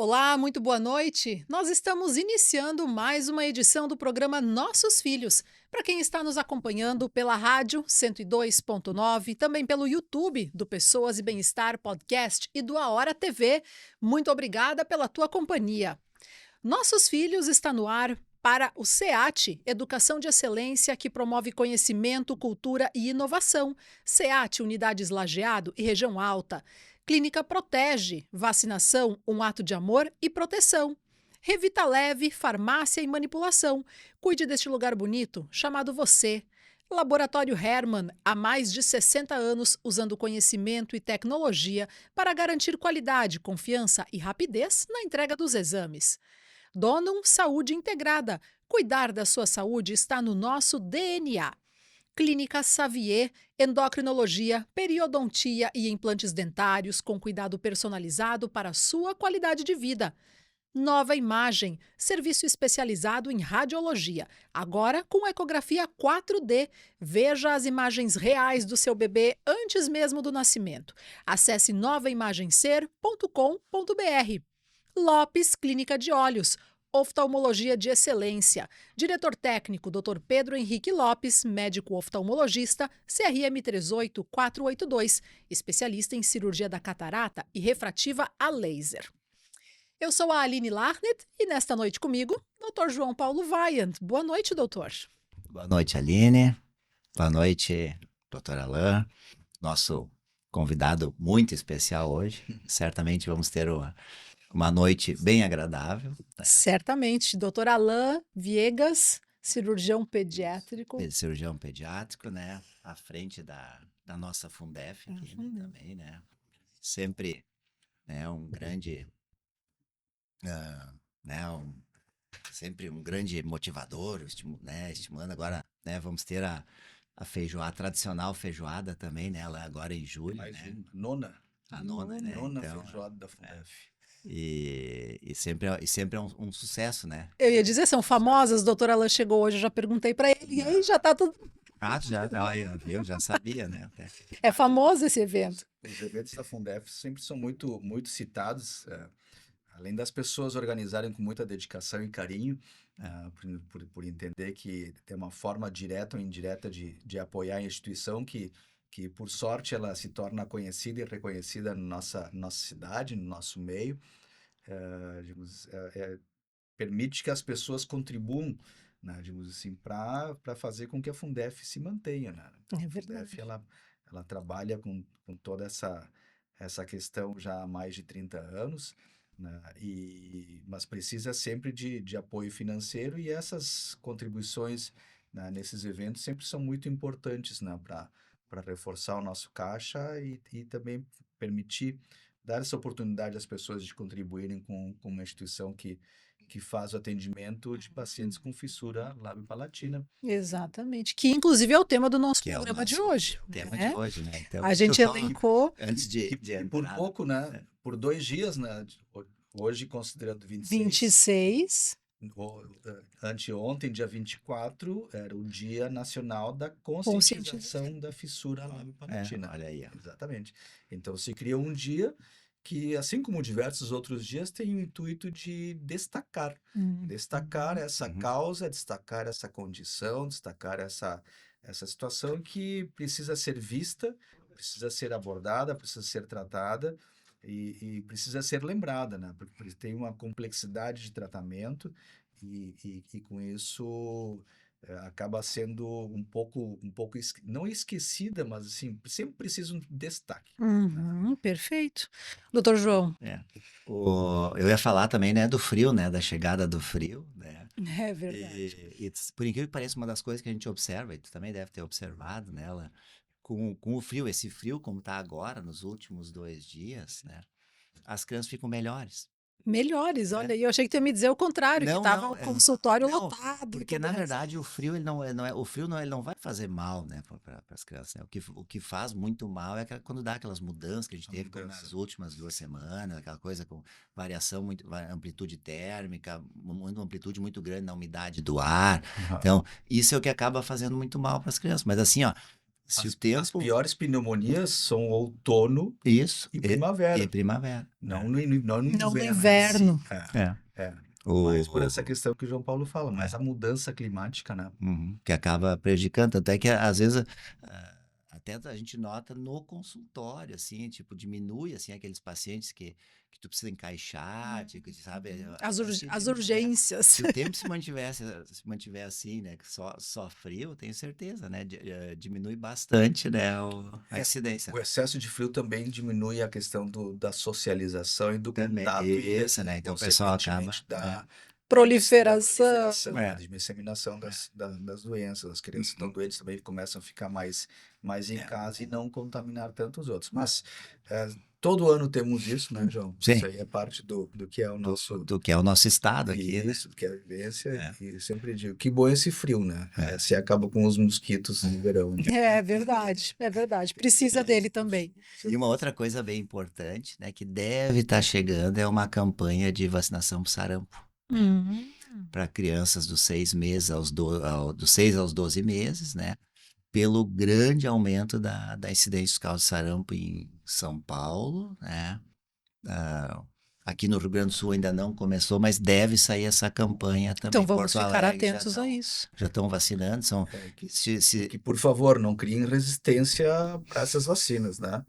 Olá, muito boa noite. Nós estamos iniciando mais uma edição do programa Nossos Filhos. Para quem está nos acompanhando pela rádio 102.9, também pelo YouTube do Pessoas e Bem-Estar Podcast e do A Hora TV, muito obrigada pela tua companhia. Nossos Filhos está no ar para o SEAT, Educação de Excelência que promove conhecimento, cultura e inovação. SEAT, Unidades Lajeado e Região Alta. Clínica Protege, vacinação, um ato de amor e proteção. Revita Leve, farmácia e manipulação. Cuide deste lugar bonito, chamado você. Laboratório Hermann, há mais de 60 anos, usando conhecimento e tecnologia para garantir qualidade, confiança e rapidez na entrega dos exames. Donum Saúde Integrada. Cuidar da sua saúde está no nosso DNA. Clínica Xavier, endocrinologia, periodontia e implantes dentários com cuidado personalizado para a sua qualidade de vida. Nova Imagem, serviço especializado em radiologia, agora com ecografia 4D. Veja as imagens reais do seu bebê antes mesmo do nascimento. Acesse novaimagencer.com.br. Lopes Clínica de Olhos, oftalmologia de excelência. Diretor técnico Dr. Pedro Henrique Lopes, médico oftalmologista, CRM 38482, especialista em cirurgia da catarata e refrativa a laser. Eu sou a Aline Larnet e nesta noite comigo, Dr. João Paulo Vaiant. Boa noite, doutor. Boa noite, Aline. Boa noite, doutor Alain. Nosso convidado muito especial hoje. Certamente vamos ter uma noite bem agradável. Né? Certamente. Dr. Alain Viegas, cirurgião pediátrico. Cirurgião pediátrico, né? À frente da nossa Fundef aqui, né? Também, né? Sempre, né, um grande... né, sempre um grande motivador, né, estimulando. Agora, né, vamos ter a feijoada, a tradicional feijoada também, né, agora em julho. Mais né? A nona, né? nona Então, feijoada da Fundef. E sempre é um sucesso, né? Eu ia dizer, são famosas, o doutor Alain chegou hoje, eu já perguntei para ele, e aí já tá tudo... Eu já sabia, né? É famoso esse evento. Os eventos da Fundef sempre são muito, muito citados, além das pessoas organizarem com muita dedicação e carinho, por entender que tem uma forma direta ou indireta de apoiar a instituição que por sorte ela se torna conhecida e reconhecida na nossa cidade, no nosso meio. Permite que as pessoas contribuam, né, digamos assim, para fazer com que a Fundef se mantenha. Né? Então, É a verdade. Fundef ela trabalha com toda essa questão já há mais de 30 anos, né? Mas precisa sempre de apoio financeiro e essas contribuições, né, nesses eventos sempre são muito importantes, né, para reforçar o nosso caixa e também permitir dar essa oportunidade às pessoas de contribuírem com uma instituição que faz o atendimento de pacientes com fissura lábio-palatina. Exatamente. Que, inclusive, é o tema do nosso Que é o programa de nosso hoje. tema né? de hoje, né? Então, A gente elencou antes de E por entrar, pouco, né? Por 2 dias, né? Hoje, considerando 26. Anteontem, dia 24, era o Dia Nacional da Conscientização da Fissura Lábio-Palatina. olha aí. Exatamente. Então, se cria um dia que, assim como diversos outros dias, tem o intuito de destacar essa causa, destacar essa condição, destacar essa situação que precisa ser vista, precisa ser abordada, precisa ser tratada e precisa ser lembrada, né? Porque tem uma complexidade de tratamento e com isso acaba sendo um pouco não esquecida, mas assim, sempre precisa um destaque. Perfeito. Doutor João. Eu ia falar também, né, do frio, né, da chegada do frio, né? É verdade. E por incrível que pareça, uma das coisas que a gente observa, e tu também deve ter observado nela, com o frio, esse frio como está agora, nos últimos 2 dias, né, as crianças ficam melhores. Melhores, olha aí. Eu achei que tu ia me dizer o contrário, que estava o consultório lotado. Porque na verdade o frio ele não vai fazer mal, né, para as crianças. Né? O que faz muito mal é quando dá aquelas mudanças que a gente teve como nas últimas 2 semanas, aquela coisa com variação amplitude térmica, uma amplitude muito grande na umidade do ar. Então isso é o que acaba fazendo muito mal para as crianças. Mas assim, ó, Se o As tempo... piores pneumonias são outono Isso, e e primavera, primavera. não no Não no inverno em si. inverno. É. É. O, Mas por essa questão que o João Paulo fala, mas a mudança climática, né? que acaba prejudicando, tanto é que às vezes até a gente nota no consultório, assim, tipo, diminui, assim, aqueles pacientes que tu precisa encaixar, tipo, sabe? As urgências. Se o tempo se mantiver assim, né, que só frio, eu tenho certeza, né, diminui bastante, né, a incidência. O excesso de frio também diminui a questão da socialização e do Também, contato, isso, né, então o pessoal acaba... consequentemente, da Proliferação. da disseminação das doenças. As crianças que estão doentes também começam a ficar mais em casa e não contaminar tanto os outros. Mas todo ano temos isso, né, João? Sim. Isso aí é parte do que é o nosso... Do que é o nosso estado aqui, né? Isso, do que é a vivência. E eu sempre digo, que bom esse frio, né? Se acaba com os mosquitos no verão. É verdade, é verdade. Precisa dele também. E uma outra coisa bem importante, né, que deve estar chegando é uma campanha de vacinação para sarampo. Para crianças dos 6 meses dos 6 aos 12 meses, né? Pelo grande aumento da incidência dos casos de sarampo em São Paulo, né? Aqui no Rio Grande do Sul ainda não começou, mas deve sair essa campanha também. Então vamos Porto ficar Alegre atentos a isso. já estão vacinando, Que, por favor, não criem resistência para essas vacinas, né?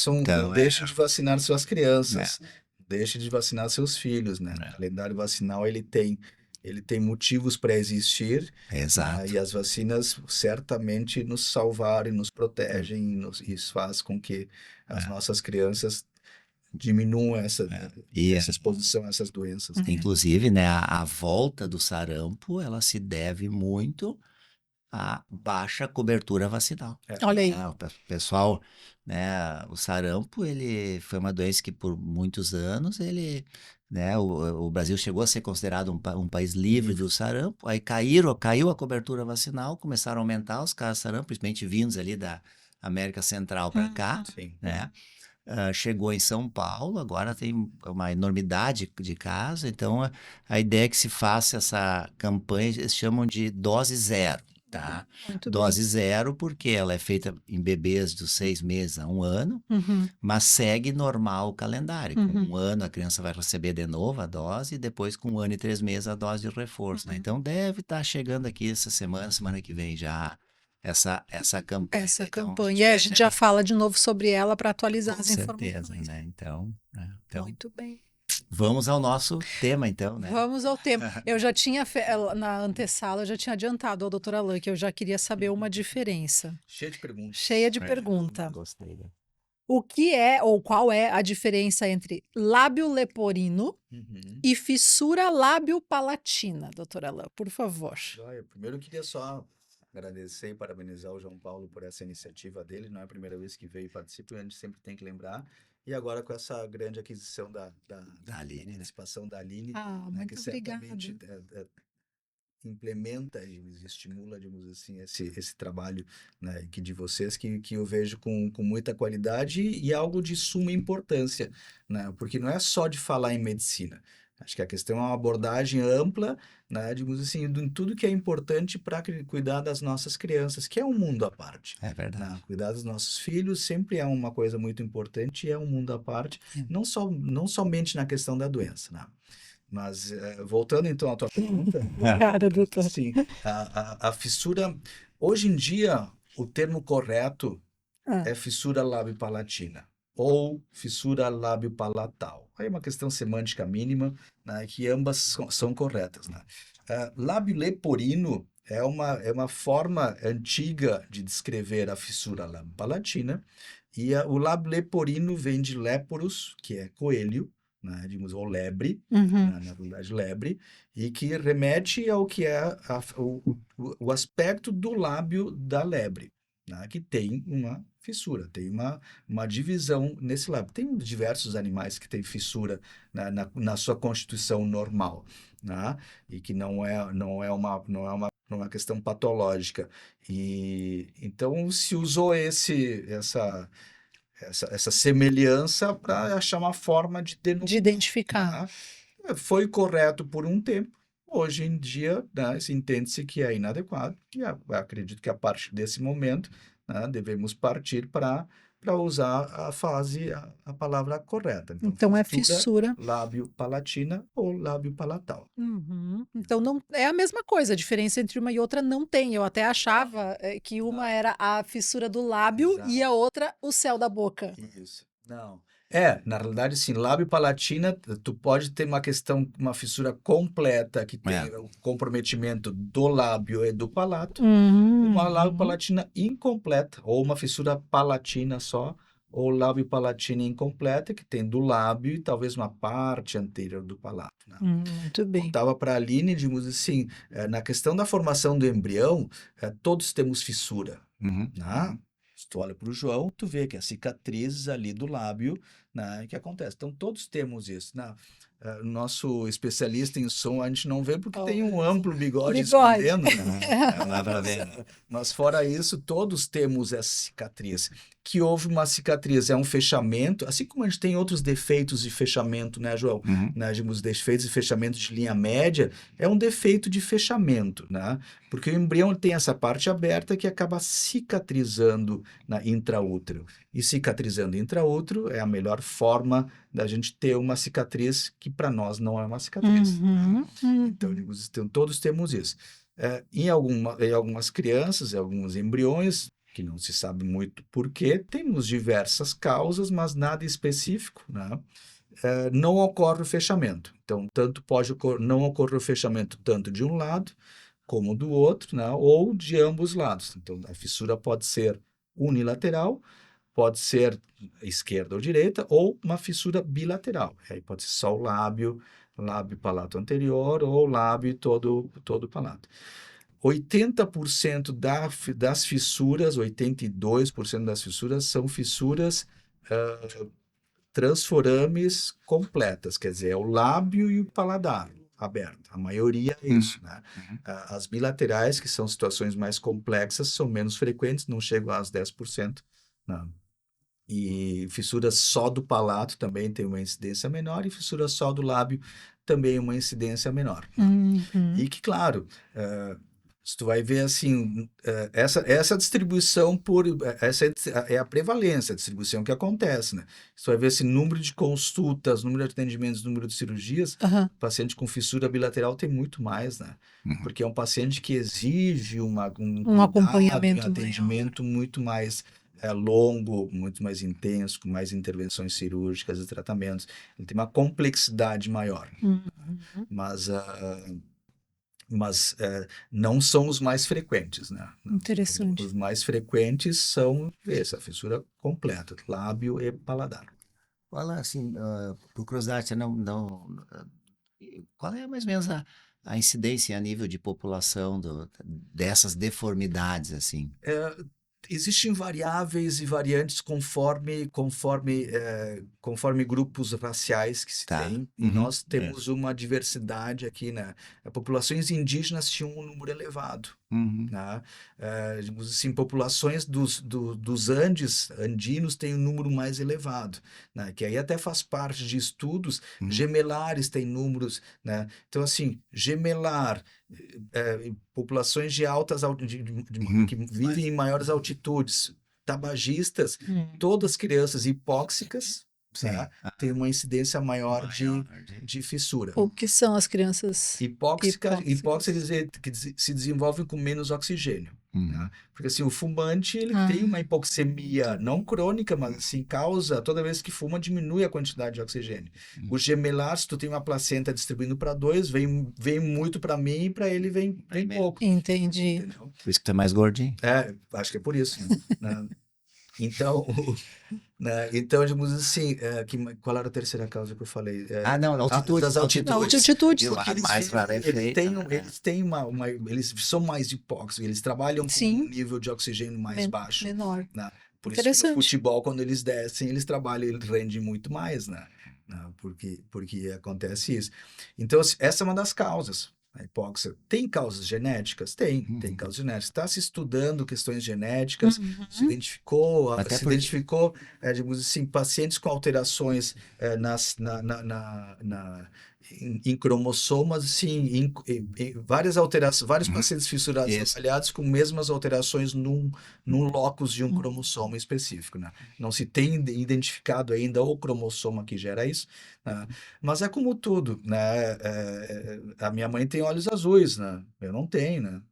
Não deixem de vacinar suas crianças, deixem de vacinar seus filhos, né? O calendário vacinal, ele tem motivos para existir. Exato. E as vacinas certamente nos salvaram e nos protegem e isso faz com que as nossas crianças diminuam essa exposição a essas doenças. Inclusive, né, a volta do sarampo, ela se deve muito à baixa cobertura vacinal. Olha aí. O pessoal, né, o sarampo, ele foi uma doença que por muitos anos, né, o Brasil chegou a ser considerado um país livre do sarampo, aí caiu a cobertura vacinal, começaram a aumentar os casos de sarampo, principalmente vindos ali da América Central para cá, né? Chegou em São Paulo, agora tem uma enormidade de casos, então a ideia é que se faça essa campanha, eles chamam de dose zero, tá? Dose zero porque ela é feita em bebês dos 6 meses a 1 ano, mas segue normal o calendário. Com 1 ano a criança vai receber de novo a dose e depois com 1 ano e 3 meses a dose de reforço, né? Então deve estar chegando aqui essa semana que vem já essa campanha. Essa campanha. A gente já fala de novo sobre ela para atualizar as informações. Né? Então, muito bem. Vamos ao nosso tema, então, né? Vamos ao tema. Eu já tinha, na antessala, eu já tinha adiantado ao doutor Alain que eu já queria saber uma diferença. Cheia de pergunta. Gostei. O que é, ou qual é a diferença entre lábio leporino e fissura lábio-palatina, doutor Alain, por favor? Primeiro eu queria só agradecer e parabenizar o João Paulo por essa iniciativa dele. Não é a primeira vez que veio e participa, a gente sempre tem que lembrar. E agora com essa grande aquisição da Aline, participação da Aline, muito que obrigada. certamente implementa e estimula, digamos assim, esse trabalho, né, que de vocês, que eu vejo com muita qualidade e algo de suma importância, né, porque não é só de falar em medicina. Acho que a questão é uma abordagem ampla, né, digamos assim, em tudo que é importante para cuidar das nossas crianças, que é um mundo à parte. É verdade. Né? Cuidar dos nossos filhos sempre é uma coisa muito importante e é um mundo à parte, não somente na questão da doença, né? Mas, voltando então à tua pergunta... Obrigada, doutor. Sim, a fissura... Hoje em dia, o termo correto é fissura lábio-palatina ou fissura lábio-palatal. Aí é uma questão semântica mínima, né, que ambas são corretas. Né? Lábio leporino é uma forma antiga de descrever a fissura lábio-palatina, e o lábio leporino vem de leporus, que é coelho, né, digamos, ou lebre, na verdade lebre, e que remete ao que é o aspecto do lábio da lebre, né, que tem uma fissura, tem uma divisão nesse lábio. Tem diversos animais que têm fissura, né, na sua constituição normal, né, e que não é uma questão patológica. E então se usou essa semelhança para achar uma forma de identificar. Foi correto por um tempo, hoje em dia, né, se entende-se que é inadequado, e acredito que a partir desse momento, né, devemos partir para usar a palavra correta. Então, Então é fissura fissura. lábio-palatina ou lábio-palatal. Uhum. Então não é a mesma coisa, a diferença entre uma e outra não tem. Eu até achava que uma era a fissura do lábio e Exato. a outra o céu da boca. Isso. Não. Na realidade, sim, lábio-palatina, tu pode ter uma fissura completa que tem É. o comprometimento do lábio e do palato, uma Uhum. lábio-palatina incompleta, ou uma fissura palatina só, ou lábio-palatina incompleta, que tem do lábio e talvez uma parte anterior do palato, né? Muito bem. Contava para a Aline, digamos assim, na questão da formação do embrião, todos temos fissura, Uhum. né? Se tu olha para o João, tu vê que as cicatrizes ali do lábio, né, que acontece. Então, todos temos isso, né? Nosso especialista em som, a gente não vê porque tem um amplo bigode Bigode. escondendo, né? Não dá pra ver. Mas fora isso, todos temos essa cicatriz. Que houve uma cicatriz, é um fechamento, assim como a gente tem outros defeitos de fechamento, né, João? Uhum. Né, os defeitos de fechamento de linha média, é um defeito de fechamento, né? Porque o embrião tem essa parte aberta que acaba cicatrizando na intraútero. E cicatrizando intraútero é a melhor forma da gente ter uma cicatriz que para nós não é uma cicatriz. Uhum. Então, todos temos isso. Em algumas crianças, em alguns embriões, que não se sabe muito porquê, temos diversas causas, mas nada específico, né? Não ocorre o fechamento. Então, não ocorre o fechamento tanto de um lado como do outro, né? Ou de ambos lados. Então, a fissura pode ser unilateral, pode ser esquerda ou direita, ou uma fissura bilateral. Aí pode ser só o lábio palato anterior ou lábio e todo o palato. 80% das fissuras, 82% das fissuras são fissuras transforames completas, quer dizer, é o lábio e o paladar aberto. A maioria é isso, né? As bilaterais, que são situações mais complexas, são menos frequentes, não chegam às 10%, né? E fissuras só do palato também tem uma incidência menor, e fissura só do lábio também uma incidência menor. Uhum. E que, claro, se tu vai ver assim, essa distribuição essa é a prevalência, a distribuição que acontece, né? Se tu vai ver esse número de consultas, número de atendimentos, número de cirurgias, paciente com fissura bilateral tem muito mais, né? Porque é um paciente que exige um acompanhamento um atendimento muito mais longo, muito mais intenso, com mais intervenções cirúrgicas e tratamentos. Ele tem uma complexidade maior. Mas não são os mais frequentes, né? Interessante. Os mais frequentes são essa fissura completa, lábio e paladar. Fala assim, por curiosidade, qual é mais ou menos a incidência a nível de população dessas deformidades, assim? Existem variáveis e variantes conforme grupos raciais que se tem, e nós temos uma diversidade aqui, né? Populações indígenas tinham um número elevado, né? Digamos assim, populações dos andinos têm um número mais elevado, né? Que aí até faz parte de estudos. Gemelares têm números, né? Então, assim, gemelar, populações de que vivem em maiores altitudes, tabagistas, todas crianças hipóxicas, né, têm uma incidência maior de fissura. O que são as crianças Hipóxicas quer dizer que se desenvolvem com menos oxigênio. Né? Porque assim, o fumante ele tem uma hipoxemia não crônica, mas assim, causa, toda vez que fuma, diminui a quantidade de oxigênio. O gemelar, se tu tem uma placenta distribuindo para dois, vem muito para mim e para ele vem pouco. Entendi. Entendeu? Por isso que tu é mais gordinho. Acho que é por isso. Né? Então, então, digamos assim, qual era a terceira causa que eu falei? Altitude. Das altitudes. Altitude. Eles são mais hipóxicos, eles trabalham com um nível de oxigênio mais baixo. Menor. Né? Por isso que no futebol, quando eles descem, eles rendem muito mais, né? Porque acontece isso. Então, essa é uma das causas. A hipóxia. Tem causas genéticas? Tem causas genéticas. Está se estudando questões genéticas, se identificou, digamos assim, pacientes com alterações em cromossomas, sim, em várias alterações, vários pacientes fissurados Isso. avaliados com mesmas alterações num locus de um cromossomo específico, né? Não se tem identificado ainda o cromossoma que gera isso, né? Mas é como tudo, né? A minha mãe tem olhos azuis, né? Eu não tenho, né?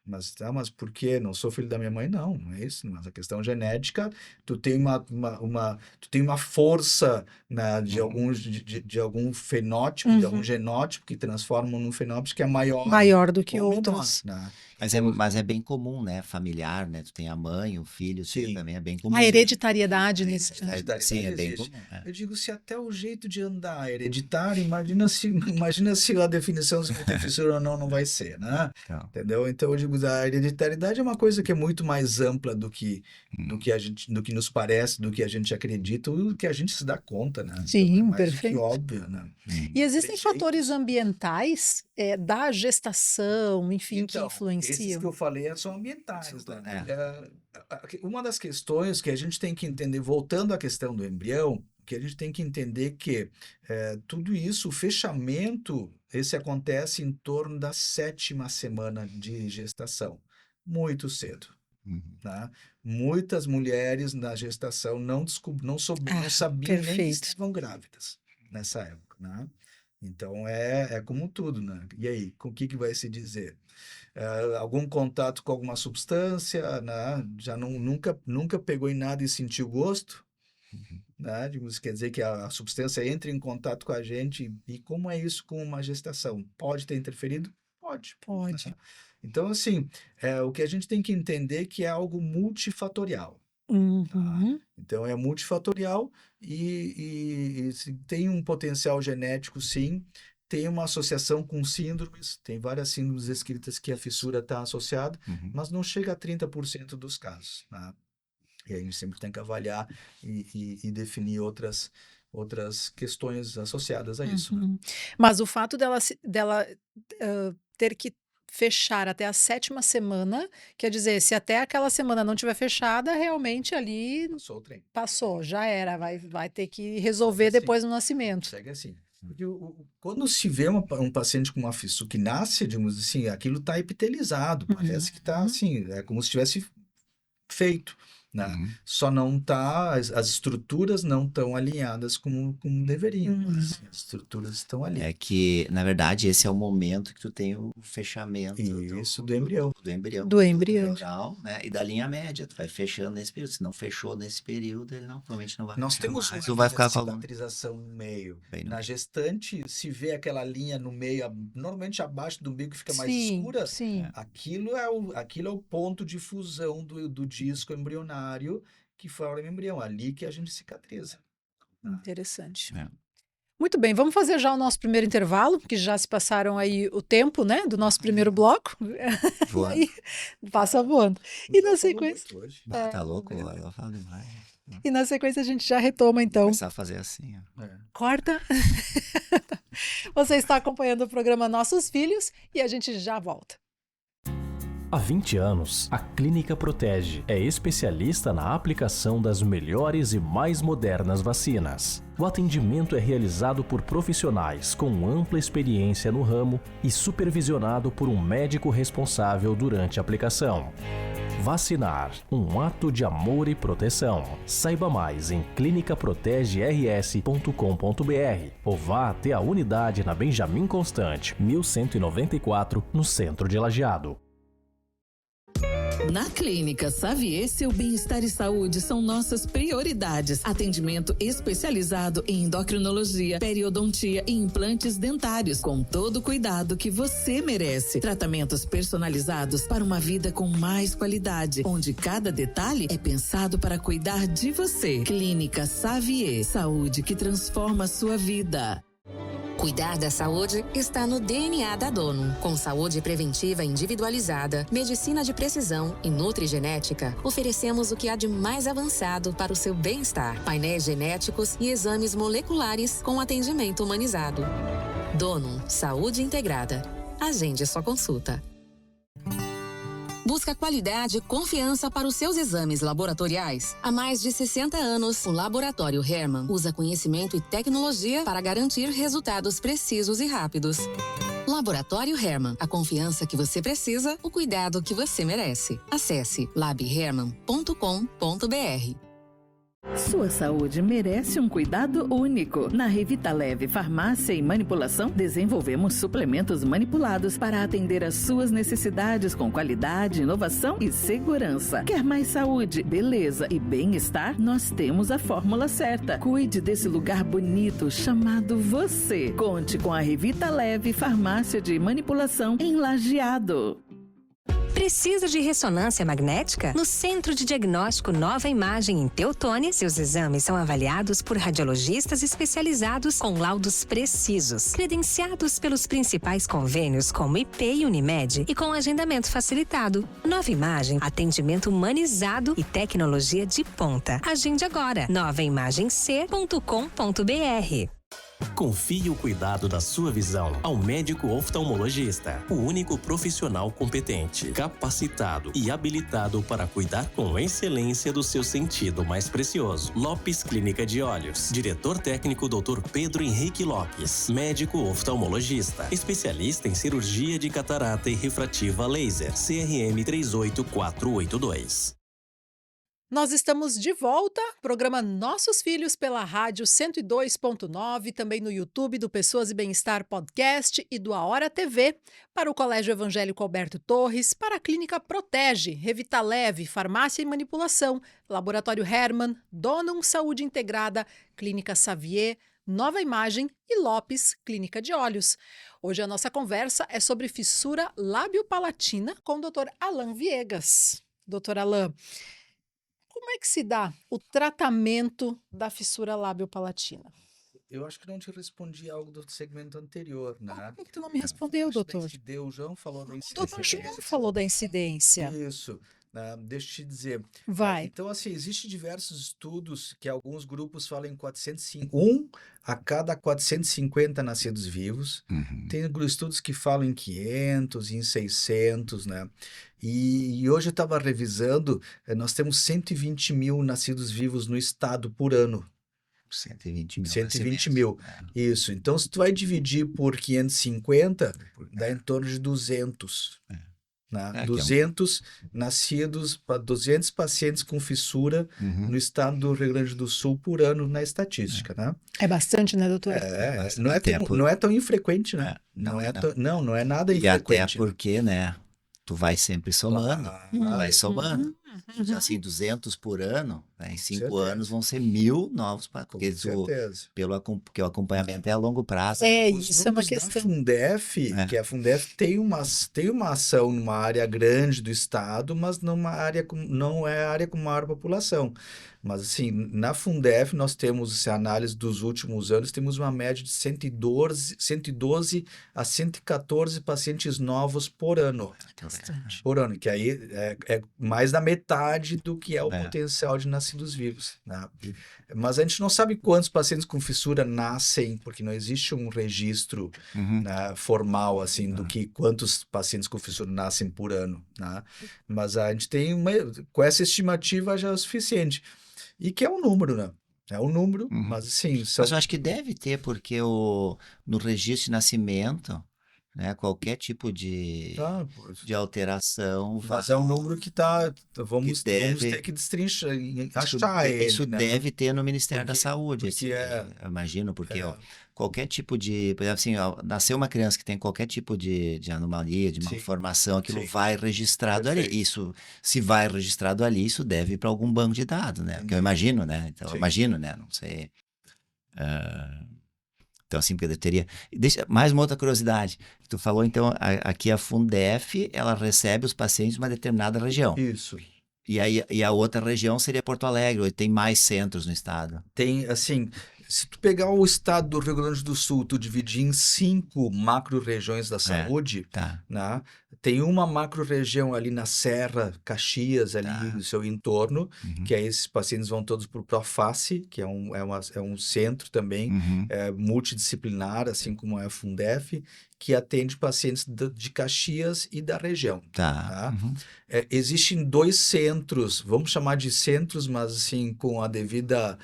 Mas por quê? Não sou filho da minha mãe? Não, não é isso. Mas a questão genética, tu tem tu tem uma força, né, de algum fenótipo, de algum genótipo que transforma num fenótipo que é Maior do que ou menor, outros. né? Mas é bem comum, né? Familiar, né? Tu tem a mãe, o filho, Sim. também é bem comum. A hereditariedade nesse... Sim, é bem existe. comum. É. Eu digo, se até o jeito de andar é hereditário, imagina se a definição se vai ter fissura ou não vai ser, né? Então, Entendeu? Então eu digo, a hereditariedade é uma coisa que é muito mais ampla do que do que nos parece, do que a gente acredita, ou do que a gente se dá conta, né? Sim, Então, é mais do que perfeito. óbvio, né? E existem Tem fatores jeitos. ambientais da gestação, enfim, que Então, esses influenciam. que eu falei são ambientais, né? É. Uma das questões que a gente tem que entender, voltando à questão do embrião, que a gente tem que entender que tudo isso, o fechamento, esse acontece em torno da 7ª semana de gestação, muito cedo. Tá? Muitas mulheres na gestação não sabiam nem que perfeito. estavam grávidas nessa época, né? Então é como tudo, né? E aí, com o que vai se dizer? Algum contato com alguma substância, né? Já nunca pegou em nada e sentiu gosto, né? Isso quer dizer que a substância entra em contato com a gente. E como é isso com uma gestação? Pode ter interferido? Pode. Pode. Né? Então, assim, o que a gente tem que entender é que é algo multifatorial. Uhum. Então, é multifatorial e tem um potencial genético, sim. Tem uma associação com síndromes. Tem várias síndromes descritas que a fissura está associada, mas não chega a 30% dos casos, né? E a gente sempre tem que avaliar e definir outras questões associadas a isso, né? Mas o fato dela ter que fechar até a 7ª semana, quer dizer, se até aquela semana não tiver fechada, realmente ali Passou o trem. passou, já era, vai ter que resolver Segue assim. depois no nascimento. Segue assim. Porque quando se vê um paciente com uma fissura que nasce, digamos assim, aquilo está epitelizado, parece que está assim, é como se tivesse feito, né? Só não tá, as estruturas não estão alinhadas como deveriam, mas as estruturas estão ali. É que, na verdade, esse é o momento que tu tem o fechamento Isso, do embrião. Do embrião. neural, né? E da linha média, tu vai fechando nesse período. Se não fechou nesse período, ele provavelmente não vai Nós fechar temos mais. uma Tu vai ficar com algum... cicatrização no meio. Bem no Na meio. gestante, se vê aquela linha no meio, normalmente abaixo do umbigo que fica mais Sim, escura, sim. aquilo é o ponto de fusão do disco embrionário que forma o embrião. Ali que a gente cicatriza. Interessante. É. Muito bem, vamos fazer já o nosso primeiro intervalo, que já se passaram aí o tempo, né, do nosso primeiro bloco. Voando. Aí, passa voando. E na sequência, Tá louco? Ela fala demais. e na sequência a gente já retoma, então. Começar a fazer assim, ó. Corta. Você está acompanhando o programa Nossos Filhos e a gente já volta. Há 20 anos, a Clínica Protege é especialista na aplicação das melhores e mais modernas vacinas. O atendimento é realizado por profissionais com ampla experiência no ramo e supervisionado por um médico responsável durante a aplicação. Vacinar, um ato de amor e proteção. Saiba mais em clinicaprotegers.com.br ou vá até a unidade na Benjamin Constant, 1194, no centro de Lajeado. Na Clínica Xavier, seu bem-estar e saúde são nossas prioridades. Atendimento especializado em endocrinologia, periodontia e implantes dentários, com todo o cuidado que você merece. Tratamentos personalizados para uma vida com mais qualidade, onde cada detalhe é pensado para cuidar de você. Clínica Xavier, saúde que transforma a sua vida. Cuidar da saúde está no DNA da Dono. Com saúde preventiva individualizada, medicina de precisão e nutrigenética, oferecemos o que há de mais avançado para o seu bem-estar. Painéis genéticos e exames moleculares com atendimento humanizado. Dono, saúde integrada. Agende sua consulta. busca qualidade e confiança para os seus exames laboratoriais. Há mais de 60 anos, o Laboratório Hermann usa conhecimento e tecnologia para garantir resultados precisos e rápidos. Laboratório Hermann, a confiança que você precisa, o cuidado que você merece. Acesse labhermann.com.br. Sua saúde merece um cuidado único. Na Revitaleve Farmácia e Manipulação, desenvolvemos suplementos manipulados para atender às suas necessidades com qualidade, inovação e segurança. Quer mais saúde, beleza e bem-estar? Nós temos a fórmula certa. Cuide desse lugar bonito chamado você. Conte com a Revitaleve Farmácia de Manipulação em Lajeado. Precisa de ressonância magnética? No Centro de Diagnóstico Nova Imagem em Teutônia, seus exames são avaliados por radiologistas especializados com laudos precisos, credenciados pelos principais convênios como IP e Unimed e com agendamento facilitado. Nova Imagem, atendimento humanizado e tecnologia de ponta. Agende agora, novaimagec.com.br. Confie o cuidado da sua visão ao médico oftalmologista, o único profissional competente, capacitado e habilitado para cuidar com excelência do seu sentido mais precioso. Lopes Clínica de Olhos. Diretor técnico Dr. Pedro Henrique Lopes, médico oftalmologista, especialista em cirurgia de catarata e refrativa laser, CRM 38482. Nós estamos de volta, programa Nossos Filhos pela rádio 102.9, também no YouTube do Pessoas e Bem-Estar Podcast e do A Hora TV, para o Colégio Evangélico Alberto Torres, para a Clínica Protege, Revitaleve, Farmácia e Manipulação, Laboratório Hermann, Donum Saúde Integrada, Clínica Xavier, Nova Imagem e Lopes Clínica de Olhos. Hoje a nossa conversa é sobre fissura lábio-palatina com o Dr. Alain Viegas. Dr. Alain, como é que se dá o tratamento da fissura lábio-palatina? Eu acho que não te respondi algo do segmento anterior, né? Por que tu não me respondeu, doutor? O João falou da O incidência. doutor João falou da incidência. Isso. Deixa eu te dizer. Vai. Então, assim, existem diversos estudos que alguns grupos falam em 1 a cada 450 nascidos vivos. Tem estudos que falam em 500, em 600, né? E hoje eu estava revisando, nós temos 120 mil nascidos vivos no estado por ano. 120 mil. 120 mil. Isso. Então, se tu vai dividir por 550, dá em torno de 200. Né? 200 nascidos, 200 pacientes com fissura no estado do Rio Grande do Sul por ano na estatística, né? É bastante, né, doutor? Não é tão infrequente, né? Não é nada infrequente. E até porque, né, tu vai sempre somando, vai somando. Assim, 200 por ano, né, em 5 anos vão ser 1.000 novos, porque porque o acompanhamento é a longo prazo. Isso é uma questão. Da Fundef, que a Fundef tem uma ação numa área grande do estado, mas não é a área com maior população. Mas, assim, na Fundef, nós temos, se a análise dos últimos anos, temos uma média de 112 a 114 pacientes novos por ano. Por ano, que aí é mais da metade do que é o potencial de nascidos vivos. Né? Mas a gente não sabe quantos pacientes com fissura nascem, porque não existe um registro né, formal, assim, do que quantos pacientes com fissura nascem por ano. Né? Mas a gente tem com essa estimativa já é o suficiente. E que é um número, né? É um número, mas assim... Mas eu acho que deve ter, porque no registro de nascimento, né, qualquer tipo de alteração... Mas é um número que vamos ter que destrinchar, achar ele, isso né? deve ter no Ministério da Saúde. Eu imagino, porque qualquer tipo de... Por exemplo, assim, nasceu uma criança que tem qualquer tipo de anomalia, de malformação, aquilo vai registrado ali. Isso, se vai registrado ali, isso deve ir para algum banco de dados, né? Porque eu imagino, né? Então, eu imagino, né? Não sei... Então, assim, porque eu teria... Mais uma outra curiosidade. Tu falou, então, aqui a Fundef, ela recebe os pacientes de uma determinada região. Isso. E a outra região seria Porto Alegre, ou tem mais centros no estado? Tem, assim... Se tu pegar o estado do Rio Grande do Sul, tu dividir em 5 macro-regiões da saúde, né? Tem uma macro-região ali na Serra, Caxias, ali no seu entorno, que aí esses pacientes vão todos para o Proface, que é um centro também multidisciplinar, assim como é a Fundef, que atende pacientes de Caxias e da região. Tá. Uhum. Existem 2 centros, vamos chamar de centros, mas assim, com a devida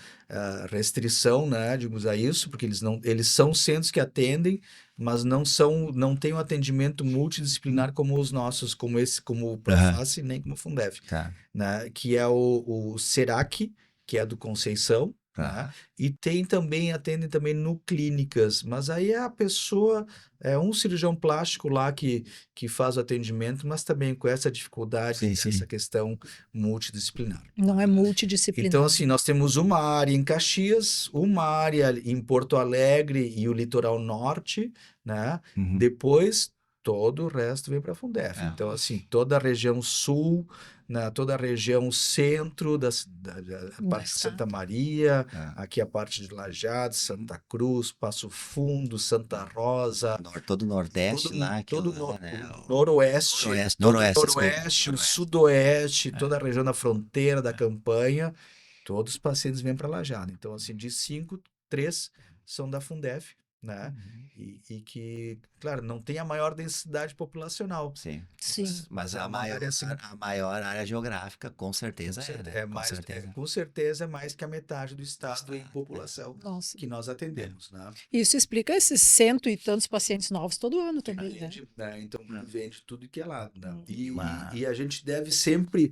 restrição, né, digamos a isso, porque eles são centros que atendem, mas não tem um atendimento multidisciplinar como os nossos, como o Proface, nem como o Fundef, Tá. né, que é o Serac, que é do Conceição, né? E atendem também no clínicas, mas aí a pessoa, um cirurgião plástico lá que faz o atendimento, mas também com essa dificuldade, essa questão multidisciplinar. Não é multidisciplinar. Então, assim, nós temos uma área em Caxias, uma área em Porto Alegre e o litoral norte, né? Uhum. Depois, todo o resto vem para a Fundef. Então, assim, toda a região sul, né, toda a região centro da parte de Santa Maria, aqui a parte de Lajeado, Santa Cruz, Passo Fundo, Santa Rosa. Todo o Nordeste lá. Todo Noroeste, o Sudoeste, toda a região da fronteira, da campanha, todos os pacientes vêm para Lajeado. Então, assim, de 5, 3 são da Fundef, né? E que, claro, não tem a maior densidade populacional. Sim. Mas a maior área geográfica, com certeza, com certeza é mais que a metade do estado em população que nós atendemos, né? Isso explica esses 100 e tantos pacientes novos todo ano também, né? Então, vem de tudo que é lado, né? E a gente deve sempre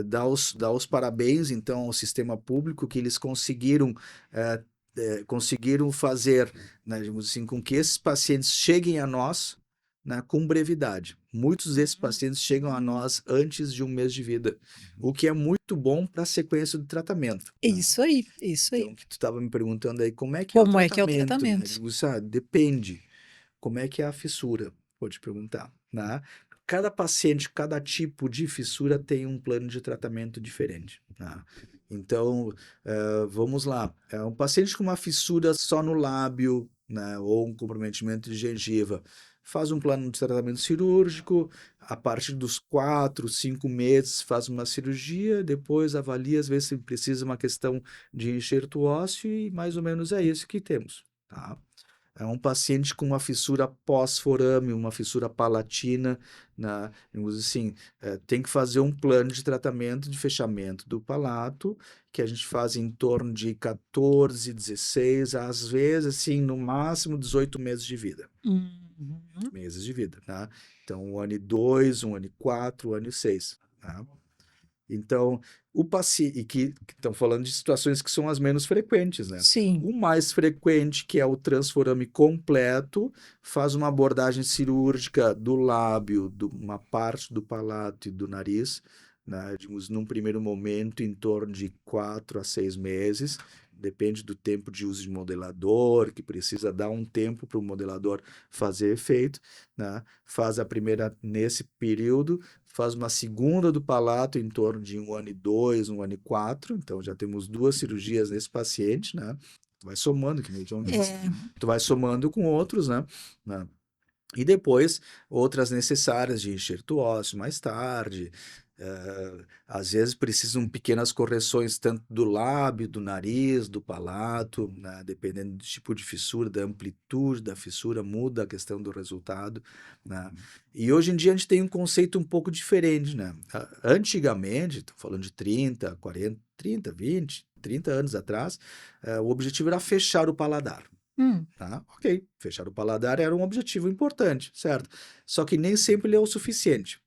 dar os parabéns, então, ao sistema público, que eles conseguiram fazer, né, digamos assim, com que esses pacientes cheguem a nós, né, com brevidade. Muitos desses pacientes chegam a nós antes de 1 mês de vida, o que é muito bom para a sequência do tratamento. Isso aí. Então, tu estava me perguntando aí como é que é o tratamento. Né? Digo, depende. Como é que é a fissura? Vou te perguntar, né? Cada paciente, cada tipo de fissura tem um plano de tratamento diferente, né? Então, vamos lá. Um paciente com uma fissura só no lábio, né, ou um comprometimento de gengiva, faz um plano de tratamento cirúrgico, a partir dos 4, 5 meses faz uma cirurgia, depois avalia, às vezes se precisa uma questão de enxerto ósseo e mais ou menos é isso que temos, tá? É um paciente com uma fissura pós-forame, uma fissura palatina, né? Assim, tem que fazer um plano de tratamento de fechamento do palato, que a gente faz em torno de 14, 16, às vezes, assim, no máximo 18 meses de vida. Meses de vida, tá? Então, 1 ano e 2, 1 ano e 4, 1 ano e 6, tá? Então, o paciente, que estão falando de situações que são as menos frequentes, né? Sim. O mais frequente, que é o transforame completo, faz uma abordagem cirúrgica do lábio, de uma parte do palato e do nariz, né? Digamos, num primeiro momento, em torno de 4 a 6 meses, depende do tempo de uso de modelador, que precisa dar um tempo para o modelador fazer efeito, né? Faz a primeira nesse período, faz uma segunda do palato em torno de 1 ano e 2, 1 ano e 4, então já temos 2 cirurgias nesse paciente, né? Tu vai somando, que nem o John disse. Tu vai somando com outros, né? E depois, outras necessárias de enxerto ósseo mais tarde. Às vezes precisam pequenas correções tanto do lábio, do nariz, do palato, né? Dependendo do tipo de fissura, da amplitude da fissura, muda a questão do resultado, né? E hoje em dia a gente tem um conceito um pouco diferente, né? Antigamente, estou falando de 30, 40, 30, 20, 30 anos atrás, o objetivo era fechar o paladar. Tá? Ok, fechar o paladar era um objetivo importante, certo? Só que nem sempre ele é o suficiente.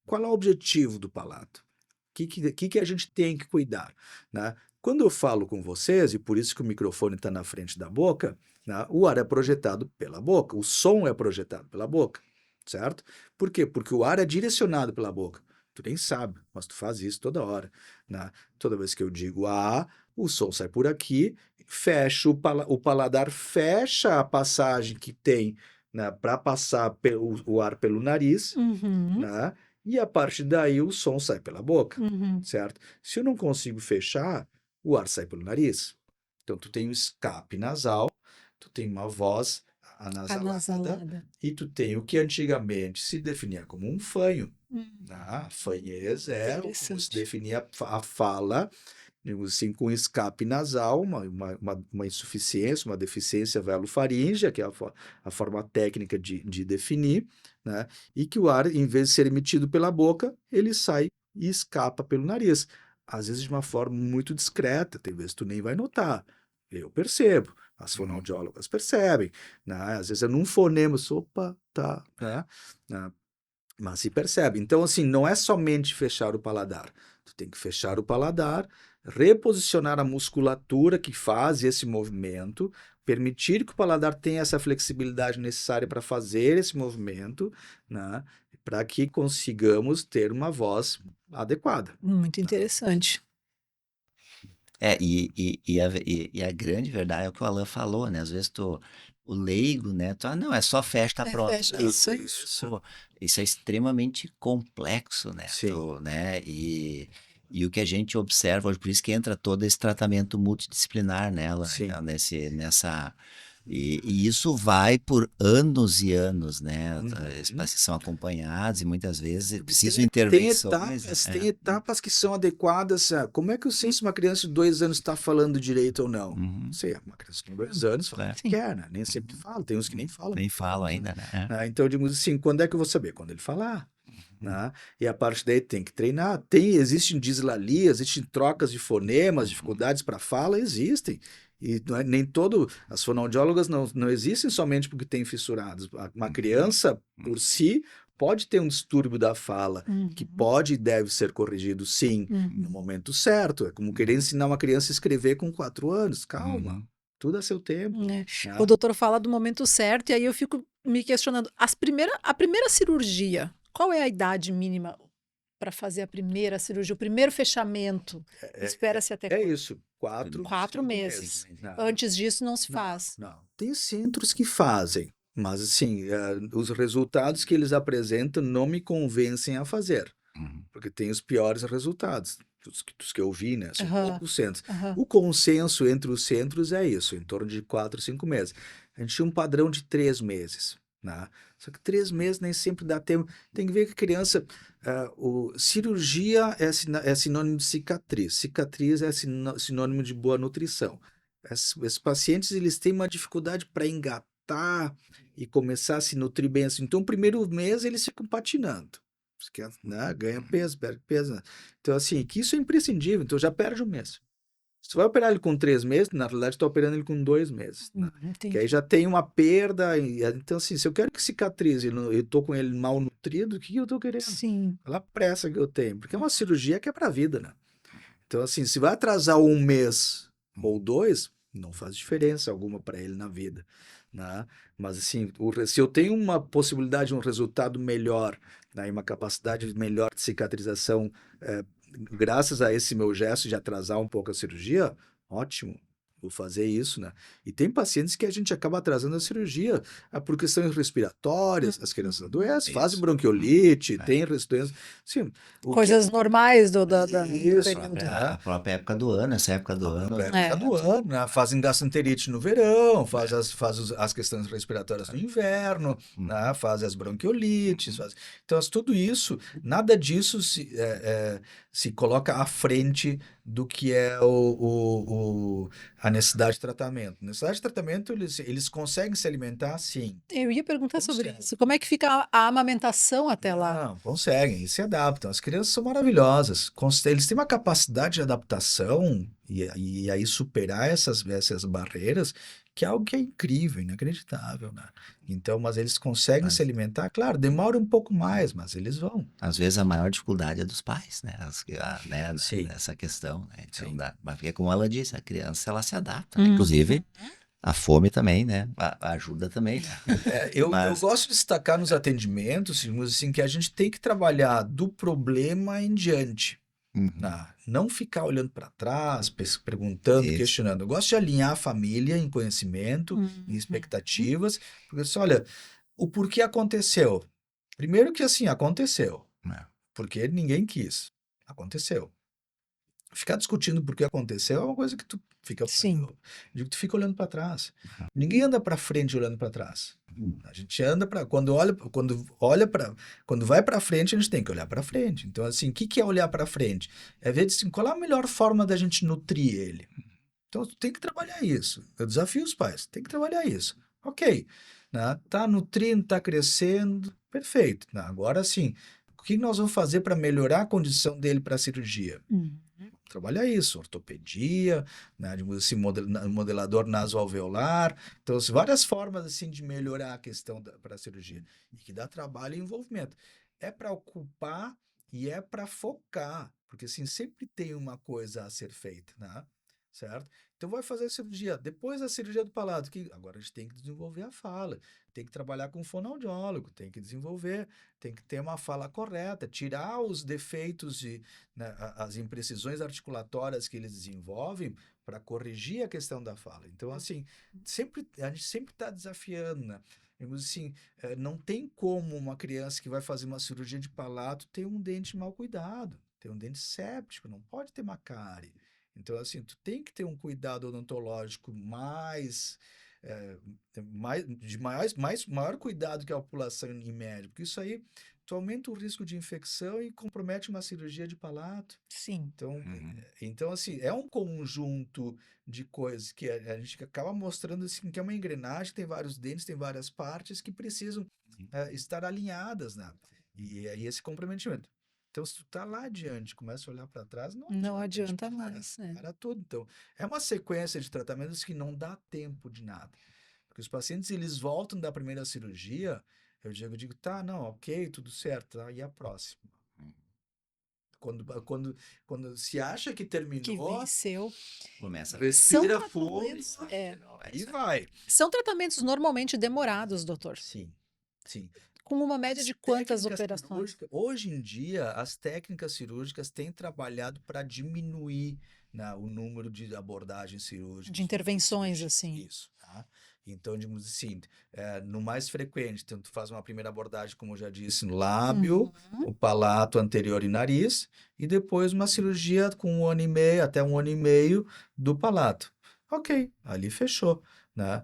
Qual é o objetivo do palato? O que a gente tem que cuidar, né? Quando eu falo com vocês, e por isso que o microfone está na frente da boca, né, o ar é projetado pela boca, o som é projetado pela boca, certo? Por quê? Porque o ar é direcionado pela boca. Tu nem sabe, mas tu faz isso toda hora, né? Toda vez que eu digo o som sai por aqui, fecha o paladar, fecha a passagem que tem, né, para passar o ar pelo nariz, né? E a partir daí o som sai pela boca, certo? Se eu não consigo fechar, o ar sai pelo nariz. Então, tu tem o escape nasal, tu tem uma voz anasalada, e tu tem o que antigamente se definia como um fanho. A fanheza é como se definia a fala digamos assim, com escape nasal, uma insuficiência, uma deficiência velofaríngea, que é a forma técnica de definir, né? E que o ar, em vez de ser emitido pela boca, ele sai e escapa pelo nariz. Às vezes de uma forma muito discreta, tem vezes tu nem vai notar. Eu percebo, as fonoaudiólogas percebem, né? Às vezes é num fonema, opa, tá, né? Mas se percebe. Então, assim, não é somente fechar o paladar. Tu tem que fechar o paladar, reposicionar a musculatura que faz esse movimento, permitir que o paladar tenha essa flexibilidade necessária para fazer esse movimento, né? Para que consigamos ter uma voz adequada. Muito interessante. E a grande verdade é o que o Alan falou, né? Às vezes o leigo, né? Não, é só fecha, tá pronto. Fecha, Não, isso aí. Isso é extremamente complexo, né? Sim. Né? E o que a gente observa hoje, por isso que entra todo esse tratamento multidisciplinar nela, Sim. nessa. E isso vai por anos e anos, né? Esses pacientes são acompanhados e muitas vezes precisam intervenções. Tem etapas que são adequadas. Como é que eu sei se uma criança de 2 anos está falando direito ou não? Não sei, uma criança com 2 anos fala o que quer, né? Nem sempre fala, tem uns que nem falam. Nem falam ainda, né? Então, eu digo assim, quando é que eu vou saber? Quando ele falar. Né? E a partir daí tem que treinar. Existem dislalias, existem trocas de fonemas, dificuldades para fala, existem. E nem as fonoaudiólogas não existem somente porque tem fissurados. Uma criança, por si, pode ter um distúrbio da fala, que pode e deve ser corrigido, sim, no momento certo. É como querer ensinar uma criança a escrever com 4 anos. Calma, tudo a seu tempo. O doutor fala do momento certo, e aí eu fico me questionando. A primeira cirurgia, qual é a idade mínima para fazer a primeira cirurgia, o primeiro fechamento? Espera-se até É isso, 4 meses. Antes disso não se faz. Não. Tem centros que fazem, mas assim, os resultados que eles apresentam não me convencem a fazer, porque tem os piores resultados, dos que eu vi, né? São poucos centros. O consenso entre os centros é isso, em torno de 4, 5 meses. A gente tinha um padrão de 3 meses. Né? Só que 3 meses nem sempre dá tempo. Tem que ver que a criança... cirurgia é sinônimo de cicatriz. Cicatriz é sinônimo de boa nutrição. Esses pacientes, eles têm uma dificuldade para engatar e começar a se nutrir bem assim. Então, o primeiro mês, eles ficam patinando. Né? Ganha peso, perde peso. Né? Então, assim, que isso é imprescindível. Então, já perde um mês. Se tu vai operar ele com 3 meses, na realidade, tu tá operando ele com 2 meses. Né? Que aí já tem uma perda. Então, assim, se eu quero que cicatrize e eu tô com ele mal nutrido, o que eu tô querendo? Sim. Aquela pressa que eu tenho. Porque é uma cirurgia que é pra vida, né? Então, assim, se vai atrasar 1 mês ou 2, não faz diferença alguma para ele na vida. Né? Mas, assim, se eu tenho uma possibilidade, um resultado melhor, né? E uma capacidade melhor de cicatrização, graças a esse meu gesto de atrasar um pouco a cirurgia, ótimo, vou fazer isso, né? E tem pacientes que a gente acaba atrasando a cirurgia por questões respiratórias, as crianças adoecem, fazem bronquiolite, tem resistência. Sim, coisas normais do isso, período. A própria época do ano, essa época do ano. Né? Fazem gastroenterite no verão, faz as questões respiratórias no inverno, né? Faz as bronquiolites. Então, tudo isso, nada disso se coloca à frente do que é a necessidade de tratamento. Necessidade de tratamento, eles conseguem se alimentar, sim. Eu ia perguntar sobre isso. Como é que fica a amamentação até lá? Não, conseguem, e se adaptam. As crianças são maravilhosas. Eles têm uma capacidade de adaptação e aí superar essas barreiras, que é algo que é incrível, inacreditável, né? Então, mas eles conseguem se alimentar, claro, demora um pouco mais, mas eles vão. Às vezes a maior dificuldade é dos pais, né? Sim. Nessa questão, né? Então, Sim. mas porque, como ela disse, a criança, ela se adapta, né? Inclusive, a fome também, né? Ajuda também, né? Eu gosto de destacar nos atendimentos, assim, que a gente tem que trabalhar do problema em diante. Não ficar olhando para trás, perguntando, questionando. Eu gosto de alinhar a família em conhecimento, em expectativas, porque assim, olha, o porquê aconteceu. Primeiro que assim, aconteceu. Porque ninguém quis. Aconteceu. Ficar discutindo por que aconteceu é uma coisa que tu Sim. Digo, tu fica olhando para trás. Ninguém anda para frente olhando para trás. A gente anda para quando vai para frente, a gente tem que olhar para frente. Então assim, o que é olhar para frente? É ver assim, qual é a melhor forma da gente nutrir ele. Então tu tem que trabalhar isso. Eu desafio os pais, tem que trabalhar isso. OK, né? Tá nutrindo, tá crescendo, perfeito. Né? Agora sim, o que nós vamos fazer para melhorar a condição dele para a cirurgia? Trabalhar isso, ortopedia, né, assim, modelador nasoalveolar. Então, várias formas assim de melhorar a questão para a cirurgia. E que dá trabalho e envolvimento. É para ocupar e é para focar, porque assim, sempre tem uma coisa a ser feita, né? Certo? Então vai fazer a cirurgia. Depois da cirurgia do palato, que agora a gente tem que desenvolver a fala, tem que trabalhar com o fonoaudiólogo, tem que desenvolver, tem que ter uma fala correta, tirar os defeitos né, as imprecisões articulatórias que eles desenvolvem para corrigir a questão da fala. Então, assim, a gente sempre está desafiando, né? Assim, não tem como uma criança que vai fazer uma cirurgia de palato ter um dente mal cuidado, ter um dente séptico, não pode ter uma cárie. Então, assim, tu tem que ter um cuidado odontológico maior cuidado que a população em média, porque isso aí tu aumenta o risco de infecção e compromete uma cirurgia de palato. Sim. Então assim, é um conjunto de coisas que a gente acaba mostrando assim, que é uma engrenagem, tem vários dentes, tem várias partes que precisam estar alinhadas, né? E aí esse comprometimento. Então, se tu tá lá adiante, começa a olhar para trás, não adianta mais. Para tudo. Então, é uma sequência de tratamentos que não dá tempo de nada. Porque os pacientes, eles voltam da primeira cirurgia, eu digo, tá, não, ok, tudo certo, tá, e a próxima? Quando se acha que terminou... Que venceu. Começa a respira fundo. Aí vai. São tratamentos normalmente demorados, doutor? Sim. Com uma média de quantas operações? Hoje em dia, as técnicas cirúrgicas têm trabalhado para diminuir, né, o número de abordagens cirúrgicas. De intervenções, assim. Isso, tá? Então, digamos assim, no mais frequente, então, tu faz uma primeira abordagem, como eu já disse, no lábio, o palato anterior e nariz, e depois uma cirurgia com 1 ano e meio, até 1 ano e meio do palato. Ok, ali fechou, né?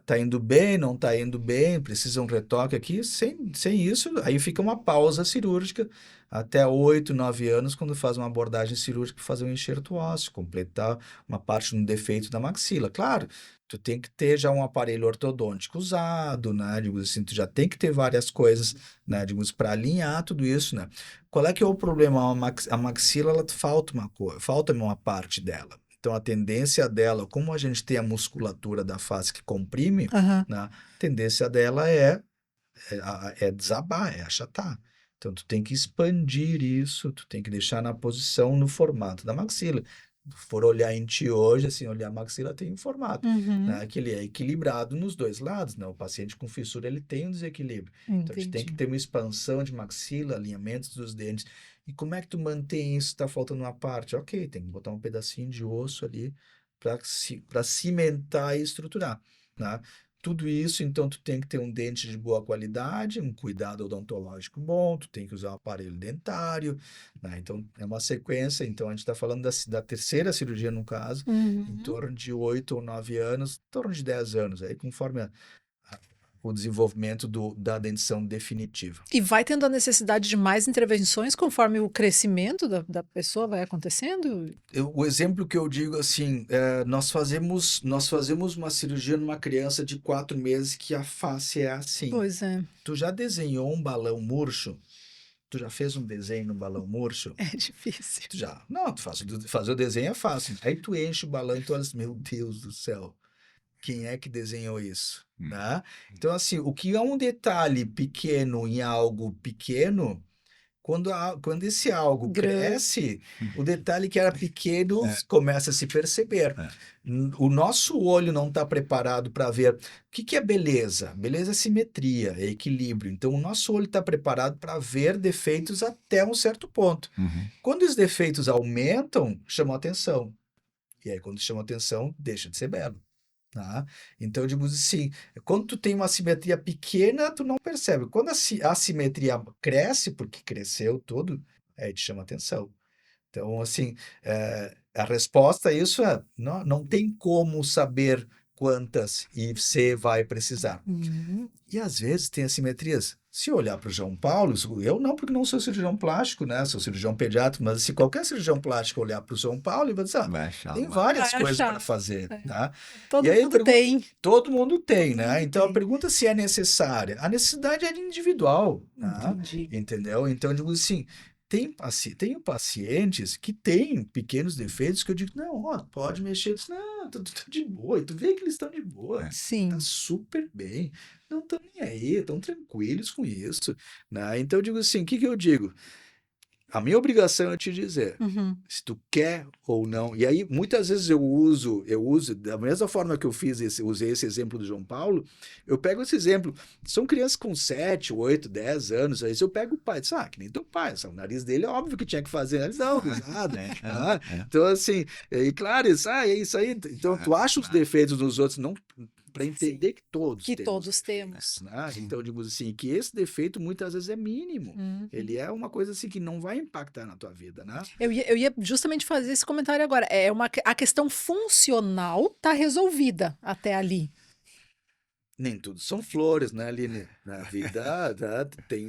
Tá indo bem, não tá indo bem, precisa um retoque aqui, sem isso, aí fica uma pausa cirúrgica até 8, 9 anos, quando faz uma abordagem cirúrgica para fazer um enxerto ósseo, completar uma parte no defeito da maxila. Claro, tu tem que ter já um aparelho ortodôntico usado, né? Digo assim, tu já tem que ter várias coisas, né? Digo, para alinhar tudo isso, né? Qual é que é o problema? A maxila, ela falta uma coisa, falta uma parte dela. Então, a tendência dela, como a gente tem a musculatura da face que comprime, né, a tendência dela é desabar, é achatar. Então, tu tem que expandir isso, tu tem que deixar na posição, no formato da maxila. Se for olhar em ti hoje, assim, olhar a maxila tem um formato, né, que ele é equilibrado nos dois lados, né? O paciente com fissura, ele tem um desequilíbrio. Então, a gente tem que ter uma expansão de maxila, alinhamentos dos dentes. E como é que tu mantém isso? Tá faltando uma parte? Ok, tem que botar um pedacinho de osso ali para cimentar e estruturar, né? Tudo isso, então, tu tem que ter um dente de boa qualidade, um cuidado odontológico bom, tu tem que usar um aparelho dentário, né? Então, é uma sequência. Então, a gente está falando da terceira cirurgia, no caso, em torno de 8 ou 9 anos, em torno de 10 anos, aí conforme o desenvolvimento da dentição definitiva. E vai tendo a necessidade de mais intervenções conforme o crescimento da pessoa vai acontecendo? O exemplo que eu digo assim, nós fazemos uma cirurgia numa criança de 4 meses que a face é assim. Pois é. Tu já desenhou um balão murcho? Tu já fez um desenho no balão murcho? É difícil. Tu já. Não, fazer o desenho é fácil. Aí tu enche o balão e tu olha assim, meu Deus do céu. Quem é que desenhou isso? Né? Então, assim, o que é um detalhe pequeno em algo pequeno, quando esse algo cresce, o detalhe que era pequeno começa a se perceber. O nosso olho não está preparado para ver. O que é beleza? Beleza é simetria, é equilíbrio. Então, o nosso olho está preparado para ver defeitos até um certo ponto. Quando os defeitos aumentam, chamam atenção. E aí, quando chamam atenção, deixa de ser belo. Tá? Então, eu digo assim, quando tu tem uma simetria pequena, tu não percebe. Quando a simetria cresce, porque cresceu tudo, aí te chama atenção. Então, assim, a resposta a isso é: não tem como saber quantas você vai precisar. E às vezes tem assimetrias. Se eu olhar para o João Paulo, eu não, porque não sou cirurgião plástico, né? Sou cirurgião pediatra, mas se qualquer cirurgião plástico olhar para o João Paulo, ele vai dizer: Vai achar tem uma- várias Vai coisas achar. para fazer, tá? Todo E aí a mundo pergunta- tem. Todo mundo tem, né? mundo Então a tem. pergunta é se é necessária. A necessidade é individual, tá? Entendi. Entendeu? Então, eu digo assim, tenho pacientes que têm pequenos defeitos que eu digo: não, ó, pode mexer. Eu disse: não, tô de boa. E tu vê que eles estão de boa. Sim. Tá super bem. Não estão nem aí, estão tranquilos com isso, né? Então eu digo assim, o que eu digo? A minha obrigação é te dizer Uhum. se tu quer ou não. E aí, muitas vezes eu uso, da mesma forma que eu usei esse exemplo do João Paulo, eu pego esse exemplo. São crianças com 7, 8, 10 anos, aí se eu pego o pai, diz: que nem teu pai, o nariz dele é óbvio que tinha que fazer. Eles não, nada. Então, assim, e claro, é isso aí. Então, tu acha os defeitos dos outros, não para entender que todos Que temos todos temos. né? Então, digo assim, que esse defeito muitas vezes é mínimo. Ele é uma coisa assim que não vai impactar na tua vida, né? Eu ia justamente fazer esse comentário agora. A questão funcional tá resolvida até ali. Nem tudo são flores, né, Aline? Na vida,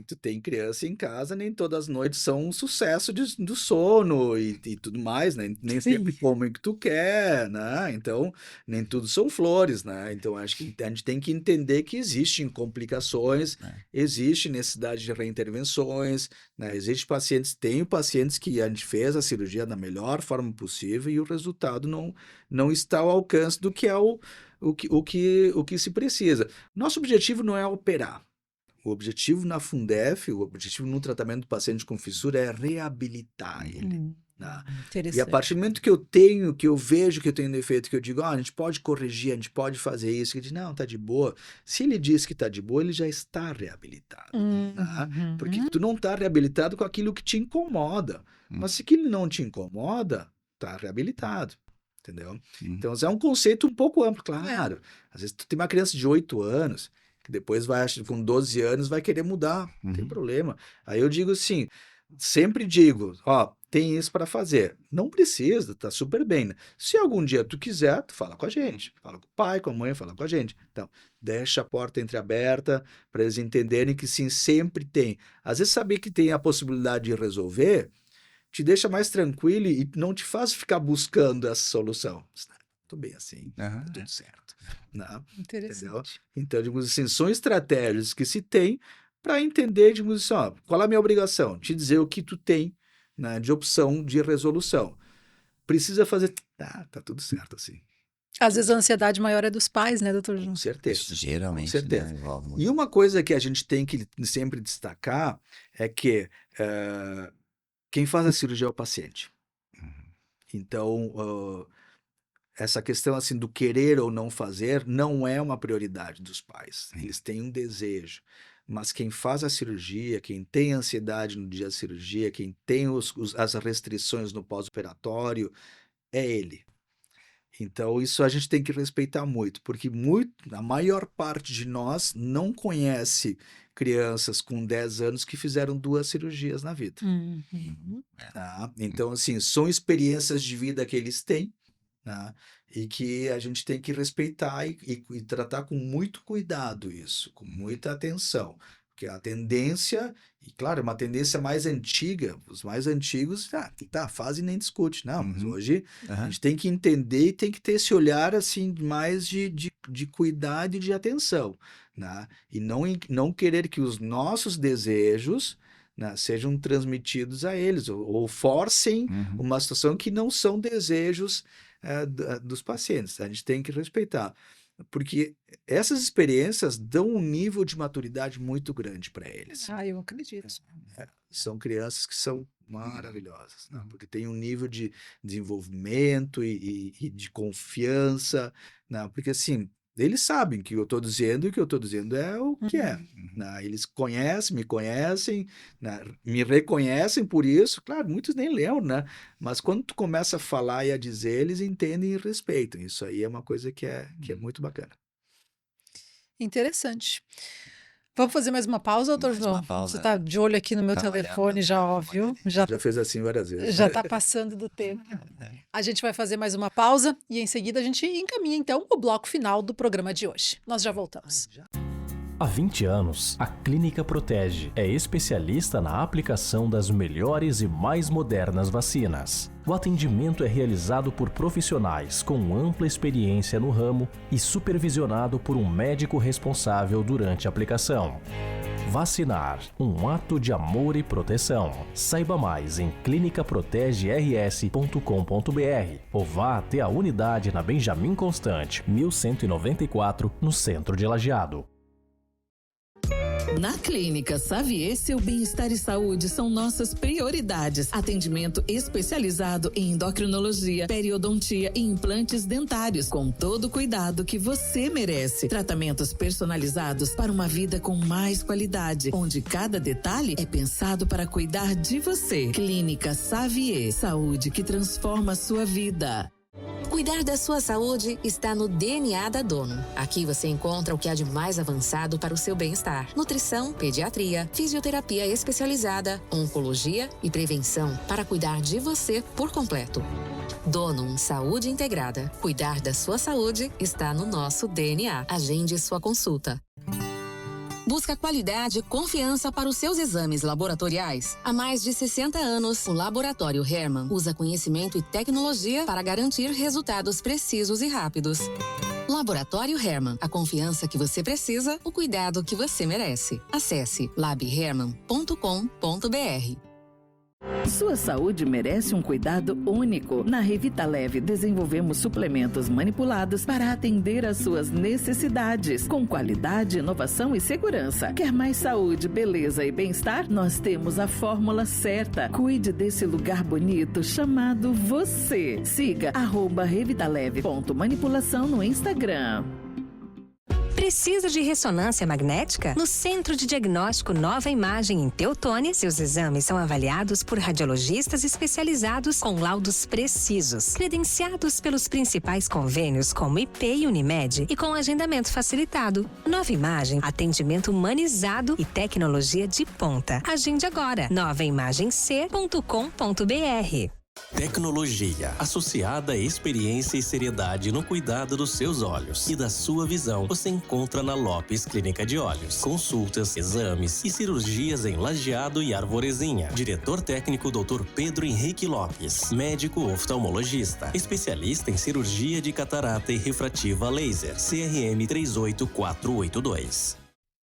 tu tem criança em casa, nem todas as noites são um sucesso do sono e tudo mais, né? Nem Sim. sempre comem o que tu quer, né? Então, nem tudo são flores, né? Então, acho que a gente tem que entender que existem complicações, existe necessidade de reintervenções, né? Tenho pacientes que a gente fez a cirurgia da melhor forma possível e o resultado não está ao alcance do que é o que se precisa. Nosso objetivo não é operar. O objetivo na Fundef, o objetivo no tratamento do paciente com fissura é reabilitar ele. Né? Interessante. E a partir do momento que eu vejo que eu tenho defeito, que eu digo: a gente pode corrigir, a gente pode fazer isso, que ele diz: não, tá de boa. Se ele diz que tá de boa, ele já está reabilitado. Tá? Porque tu não tá reabilitado com aquilo que te incomoda. Mas se aquilo não te incomoda, tá reabilitado. Entendeu? Então, é um conceito um pouco amplo, claro. Às vezes tu tem uma criança de 8 anos, que depois com 12 anos vai querer mudar, não tem problema. Aí eu digo assim, sempre digo: tem isso para fazer. Não precisa, tá super bem, né? Se algum dia tu quiser, tu fala com a gente. Fala com o pai, com a mãe, fala com a gente. Então, deixa a porta entreaberta para eles entenderem que sim, sempre tem. Às vezes saber que tem a possibilidade de resolver te deixa mais tranquilo e não te faz ficar buscando essa solução. Tô bem assim, tá tudo certo. Não, Interessante. entendeu? Então, digamos assim, são estratégias que se tem para entender, digamos assim, qual é a minha obrigação? Te dizer o que tu tem, né, de opção de resolução. Precisa fazer... tá tudo certo assim. Às vezes a ansiedade maior é dos pais, né, doutor João? Com certeza. Geralmente, Com certeza. né, envolve muito. E uma coisa que a gente tem que sempre destacar é que quem faz a cirurgia é o paciente. Então, essa questão assim do querer ou não fazer não é uma prioridade dos pais. Eles têm um desejo. Mas quem faz a cirurgia, quem tem ansiedade no dia da cirurgia, quem tem as restrições no pós-operatório, é ele. Então, isso a gente tem que respeitar muito, porque a maior parte de nós não conhece crianças com 10 anos que fizeram 2 cirurgias na vida. Tá? Então, assim, são experiências de vida que eles têm, tá? E que a gente tem que respeitar e tratar com muito cuidado isso, com muita atenção. Porque a tendência, e claro, é uma tendência mais antiga, os mais antigos, fazem e nem discute. Não, mas hoje a gente tem que entender e tem que ter esse olhar assim mais de cuidado e de atenção, né? E não querer que os nossos desejos, né, sejam transmitidos a eles, ou forcem uma situação que não são desejos dos pacientes. A gente tem que respeitar. Porque essas experiências dão um nível de maturidade muito grande para eles. Eu acredito. São crianças que são maravilhosas, né? Porque tem um nível de desenvolvimento e de confiança, né? Porque assim, eles sabem que eu estou dizendo e o que eu estou dizendo é o que é. Né? Eles me conhecem, né? Me reconhecem por isso. Claro, muitos nem lembram, né? Mas quando tu começa a falar e a dizer, eles entendem e respeitam. Isso aí é uma coisa que é muito bacana. Interessante. Vamos fazer mais uma pausa, doutor Mais João? uma pausa. Você está de olho aqui no meu Tá telefone olhando, já, ó, viu? Já Já fez assim várias vezes. já está passando do tempo. A gente vai fazer mais uma pausa e em seguida a gente encaminha então o bloco final do programa de hoje. Nós já voltamos. Há 20 anos, a Clínica Protege é especialista na aplicação das melhores e mais modernas vacinas. O atendimento é realizado por profissionais com ampla experiência no ramo e supervisionado por um médico responsável durante a aplicação. Vacinar, um ato de amor e proteção. Saiba mais em clinicaprotegers.com.br ou vá até a unidade na Benjamin Constant, 1194, no centro de Lajeado. Na Clínica Xavier, seu bem-estar e saúde são nossas prioridades. Atendimento especializado em endocrinologia, periodontia e implantes dentários, com todo o cuidado que você merece. Tratamentos personalizados para uma vida com mais qualidade, onde cada detalhe é pensado para cuidar de você. Clínica Xavier, saúde que transforma a sua vida. Cuidar da sua saúde está no DNA da Dono. Aqui você encontra o que há de mais avançado para o seu bem-estar. Nutrição, pediatria, fisioterapia especializada, oncologia e prevenção para cuidar de você por completo. Dono Saúde Integrada. Cuidar da sua saúde está no nosso DNA. Agende sua consulta. Busca qualidade e confiança para os seus exames laboratoriais. Há mais de 60 anos, o Laboratório Hermann usa conhecimento e tecnologia para garantir resultados precisos e rápidos. Laboratório Hermann, a confiança que você precisa, o cuidado que você merece. Acesse labhermann.com.br. Sua saúde merece um cuidado único. Na Revita Leve, desenvolvemos suplementos manipulados para atender às suas necessidades, com qualidade, inovação e segurança. Quer mais saúde, beleza e bem-estar? Nós temos a fórmula certa. Cuide desse lugar bonito chamado você. Siga @revitaleve.manipulação no Instagram. Precisa de ressonância magnética? No Centro de Diagnóstico Nova Imagem em Teutônia, seus exames são avaliados por radiologistas especializados com laudos precisos, credenciados pelos principais convênios como IP e Unimed e com agendamento facilitado. Nova Imagem, atendimento humanizado e tecnologia de ponta. Agende agora, novaimagemc.com.br. Tecnologia, associada à experiência e seriedade no cuidado dos seus olhos e da sua visão, você encontra na Lopes Clínica de Olhos. Consultas, exames e cirurgias em Lajeado e Arvorezinha. Diretor técnico Dr. Pedro Henrique Lopes, médico oftalmologista, especialista em cirurgia de catarata e refrativa laser, CRM 38482.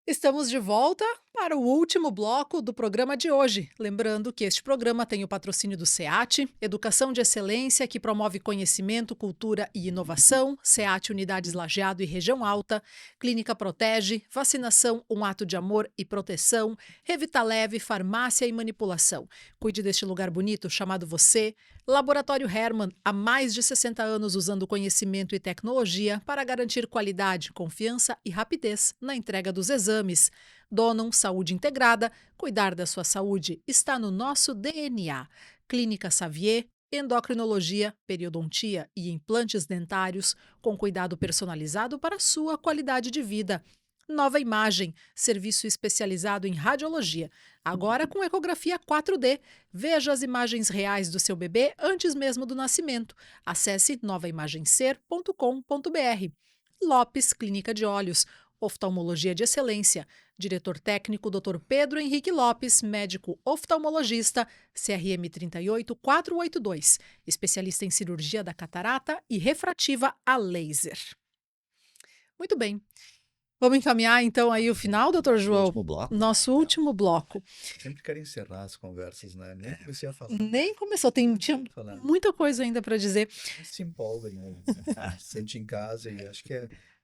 Estamos de volta para o último bloco do programa de hoje. Lembrando que este programa tem o patrocínio do SEAT, Educação de Excelência, que promove conhecimento, cultura e inovação, SEAT Unidades Lajeado e Região Alta, Clínica Protege, Vacinação, um ato de amor e proteção, Revita Leve, Farmácia e Manipulação. Cuide deste lugar bonito chamado você. Laboratório Hermann, há mais de 60 anos usando conhecimento e tecnologia para garantir qualidade, confiança e rapidez na entrega dos exames. Donam Saúde Integrada, cuidar da sua saúde está no nosso DNA. Clínica Xavier, endocrinologia, periodontia e implantes dentários com cuidado personalizado para a sua qualidade de vida. Nova Imagem, serviço especializado em radiologia, agora com ecografia 4D. Veja as imagens reais do seu bebê antes mesmo do nascimento. Acesse novaimagemcer.com.br. Lopes Clínica de Olhos, oftalmologia de excelência. Diretor técnico Dr. Pedro Henrique Lopes, médico oftalmologista, CRM 38482, especialista em cirurgia da catarata e refrativa a laser. Muito bem. Vamos encaminhar, então, aí o final, doutor João? Último bloco. Nosso último bloco. Sempre quero encerrar as conversas, né? Nem comecei a falar. Nem começou, tinha muita coisa ainda para dizer. Se empolga, né? Sente em casa e acho que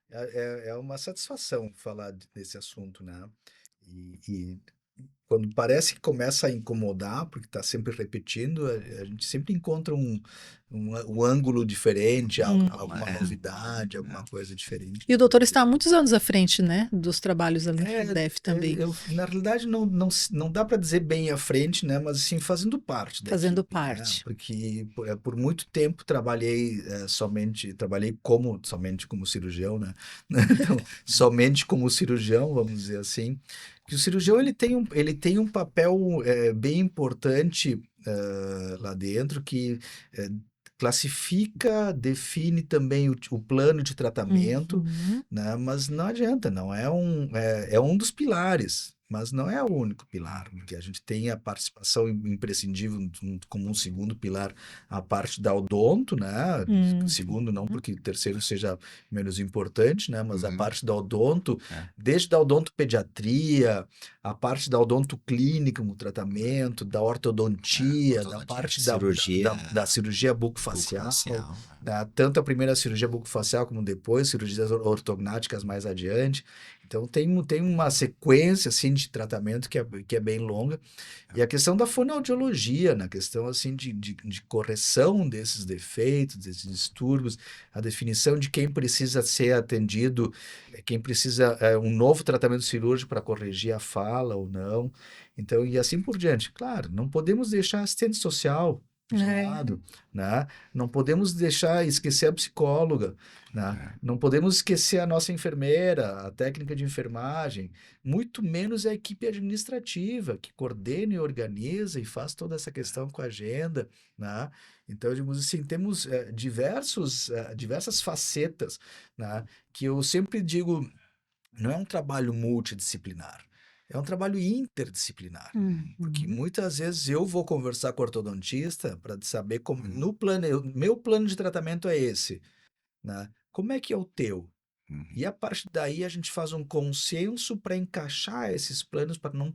é uma satisfação falar desse assunto, né? E quando parece que começa a incomodar, porque está sempre repetindo, a gente sempre encontra um ângulo diferente, alguma novidade, alguma coisa diferente. E o doutor está há muitos anos à frente, né, dos trabalhos ali no DEF também. Na realidade, não dá para dizer bem à frente, né, mas assim, fazendo parte da Fazendo equipe, parte. né, porque por muito tempo trabalhei somente como cirurgião, né, então, somente como cirurgião, vamos dizer assim, que o cirurgião ele tem um papel bem importante lá dentro, que classifica, define também o plano de tratamento, né? Mas não adianta, não é um dos pilares, mas não é o único pilar, porque a gente tem a participação imprescindível como um segundo pilar, a parte da odonto, né? Segundo não porque o terceiro seja menos importante, né? Mas a parte da odonto, desde a odontopediatria, a parte da odontoclínica, no tratamento, da ortodontia, da parte da cirurgia bucofacial, tanto a primeira cirurgia bucofacial como depois, cirurgias ortognáticas mais adiante. Então, tem uma sequência, assim, de tratamento que é bem longa. E a questão da fonoaudiologia, na questão, assim, de correção desses defeitos, desses distúrbios, a definição de quem precisa ser atendido, quem precisa um novo tratamento cirúrgico para corrigir a fala ou não. Então, e assim por diante. Claro, não podemos deixar assistente social de lado, né? Não podemos esquecer a psicóloga, né? Não podemos esquecer a nossa enfermeira, a técnica de enfermagem, muito menos a equipe administrativa, que coordena e organiza e faz toda essa questão com a agenda, né? Então, digamos assim, temos diversas facetas, né? Que eu sempre digo, não é um trabalho multidisciplinar. É um trabalho interdisciplinar, porque muitas vezes eu vou conversar com o ortodontista para saber como, meu plano de tratamento é esse, né? Como é que é o teu? E a partir daí a gente faz um consenso para encaixar esses planos, para não,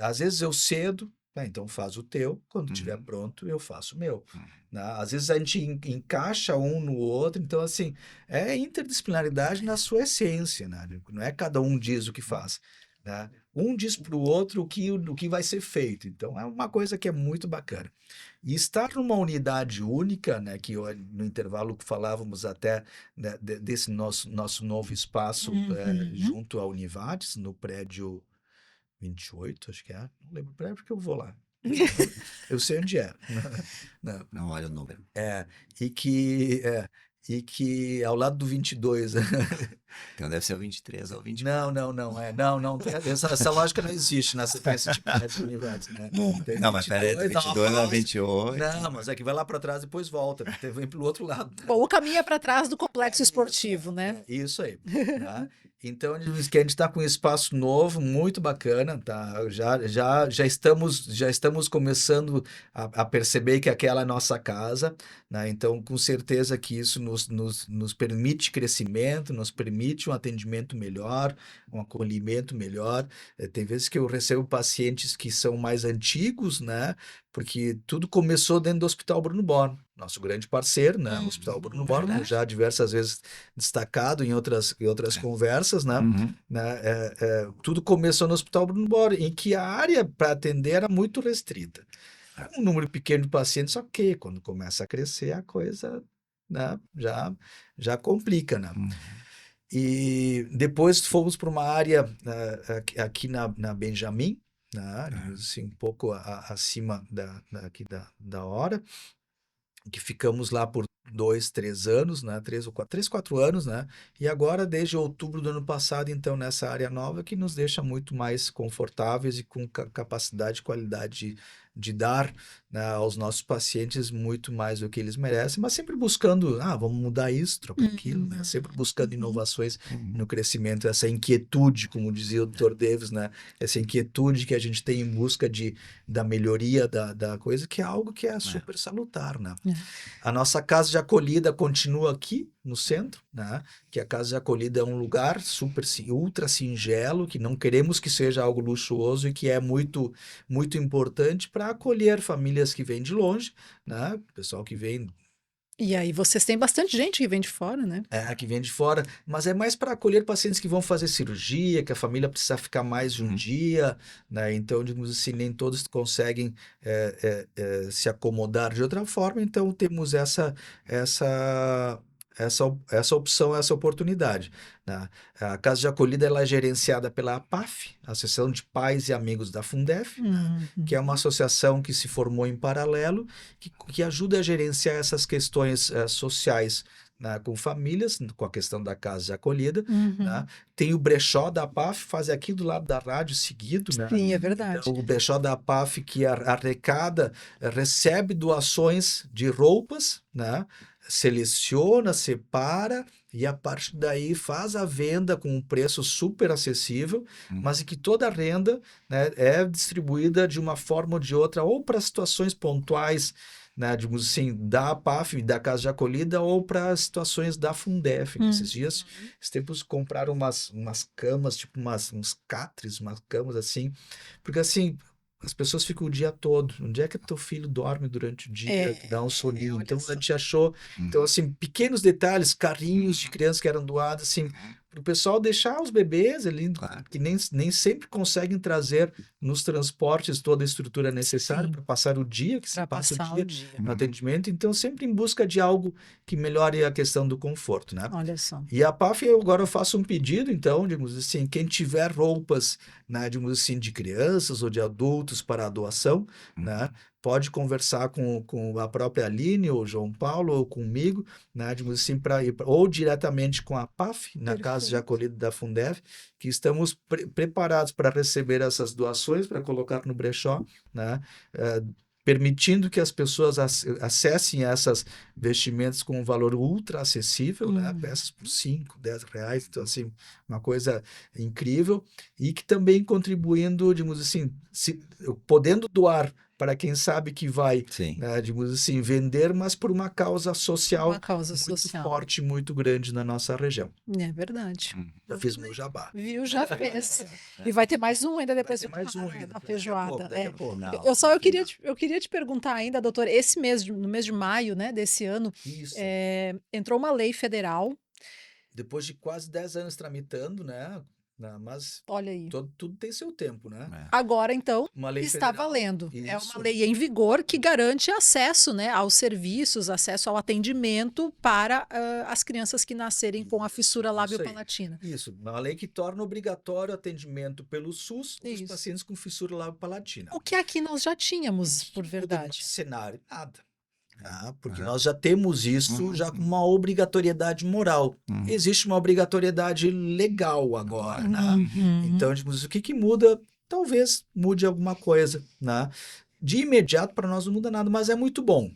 às vezes eu cedo, então faz o teu, quando estiver pronto eu faço o meu. Né? Às vezes a gente encaixa um no outro, então assim, é interdisciplinaridade na sua essência, né? Não é cada um diz o que faz. Né? Um diz para o outro o que vai ser feito. Então, é uma coisa que é muito bacana. E estar numa unidade única, né, que no intervalo que falávamos até, né, desse nosso novo espaço junto à Univates, no prédio 28, acho que é. Não lembro o prédio porque eu vou lá. Eu sei onde é. Não olha o número. E que ao lado do 22. Então deve ser o 23 ou o 24. Não. Essa lógica não existe na sequência de prédios unidades, né? Não, mas peraí, 22 ou 28. Não, mas é que vai lá para trás e depois volta, vem pelo outro lado. Bom, o caminho é para trás do complexo esportivo, né? Isso aí. Tá? Então, que a gente está com um espaço novo, muito bacana, tá? Já estamos começando a perceber que aquela é a nossa casa, né? Então, com certeza que isso nos permite crescimento, nos permite um atendimento melhor, um acolhimento melhor. Tem vezes que eu recebo pacientes que são mais antigos, né? Porque tudo começou dentro do Hospital Bruno Born, nosso grande parceiro, né? O Hospital Bruno Born, já diversas vezes destacado em outras conversas, né? Tudo começou no Hospital Bruno Born, em que a área para atender era muito restrita. Um número pequeno de pacientes, ok. Quando começa a crescer, a coisa, né, já complica, né? E depois fomos para uma área aqui na Benjamin, assim, um pouco acima da hora, que ficamos lá por 2, 3 anos, né? 3, 4 anos, né? E agora, desde outubro do ano passado, então, nessa área nova, que nos deixa muito mais confortáveis e com capacidade e qualidade de dar, né, aos nossos pacientes muito mais do que eles merecem, mas sempre buscando, vamos mudar isso, trocar aquilo, né? Sempre buscando inovações no crescimento, essa inquietude, como dizia o Dr. Davis, né? Essa inquietude que a gente tem em busca da melhoria da coisa, que é algo que é super salutar, né? A nossa casa de acolhida continua aqui no centro, né? Que a casa de acolhida é um lugar ultra singelo, que não queremos que seja algo luxuoso e que é muito, muito importante para acolher famílias que vêm de longe, né? Pessoal que vem E aí vocês têm bastante gente que vem de fora, né? Que vem de fora, mas é mais para acolher pacientes que vão fazer cirurgia, que a família precisa ficar mais de um dia, né? Então, digamos assim, nem todos conseguem se acomodar de outra forma, então temos essa opção, essa oportunidade, né? A Casa de Acolhida ela é gerenciada pela APAF, Associação de Pais e Amigos da Fundef, né? Que é uma associação que se formou em paralelo, que ajuda a gerenciar essas questões sociais, né, com famílias, com a questão da Casa de Acolhida. Né? Tem o brechó da APAF, faz aqui do lado da rádio seguido. Né? Sim, é verdade. Então, o brechó da APAF que arrecada, recebe doações de roupas, né? Seleciona, separa e a partir daí faz a venda com um preço super acessível, mas em que toda a renda, né, é distribuída de uma forma ou de outra, ou para situações pontuais, né, digamos assim, da APAF, da Casa de Acolhida, ou para situações da Fundef. Esses dias, esses tempos, compraram umas camas, tipo uns catres, umas camas assim, porque assim, as pessoas ficam o dia todo. Onde é que teu filho dorme durante o dia? Dá um soninho. Então, a gente achou... Então, assim, pequenos detalhes, carrinhos de crianças que eram doados, assim, para o pessoal deixar os bebês ali, que nem sempre conseguem trazer nos transportes toda a estrutura necessária para passar o dia, que se passa o dia no atendimento. Então, sempre em busca de algo que melhore a questão do conforto, né? Olha só. E a PAF, agora eu faço um pedido, então, digamos assim, quem tiver roupas, né, digamos assim, de crianças ou de adultos para a doação, né, pode conversar com a própria Aline, ou João Paulo, ou comigo, né, digamos assim, ou diretamente com a PAF, na Casa de Acolhida da Fundef, que estamos preparados para receber essas doações, para colocar no brechó, né, permitindo que as pessoas acessem essas vestimentas com um valor ultra acessível, né? Peças por 5, 10 reais, então assim, uma coisa incrível, e que também contribuindo, digamos assim, podendo doar para quem sabe que vai, né, digamos assim, vender, mas por uma causa social muito forte, muito grande na nossa região. É verdade. Já fiz meu jabá. Viu? Já fez. E vai ter mais um ainda depois da feijoada. Eu queria te perguntar ainda, doutor, esse mês, no mês de maio, né, desse ano, entrou uma lei federal. Depois de quase 10 anos tramitando, né? Mas olha aí. Tudo tem seu tempo, né? Agora, então, está federal, valendo. Isso. É uma lei em vigor que garante acesso, né, aos serviços, acesso ao atendimento para as crianças que nascerem com a fissura lábio-palatina. Isso, uma lei que torna obrigatório o atendimento pelo SUS dos pacientes com fissura lábio-palatina. O que aqui nós já tínhamos, por verdade. Cenário, nada. Porque nós já temos isso já com uma obrigatoriedade moral. Existe uma obrigatoriedade legal agora, né? Então, digamos, o que muda? Talvez mude alguma coisa, né? De imediato, para nós não muda nada, mas é muito bom.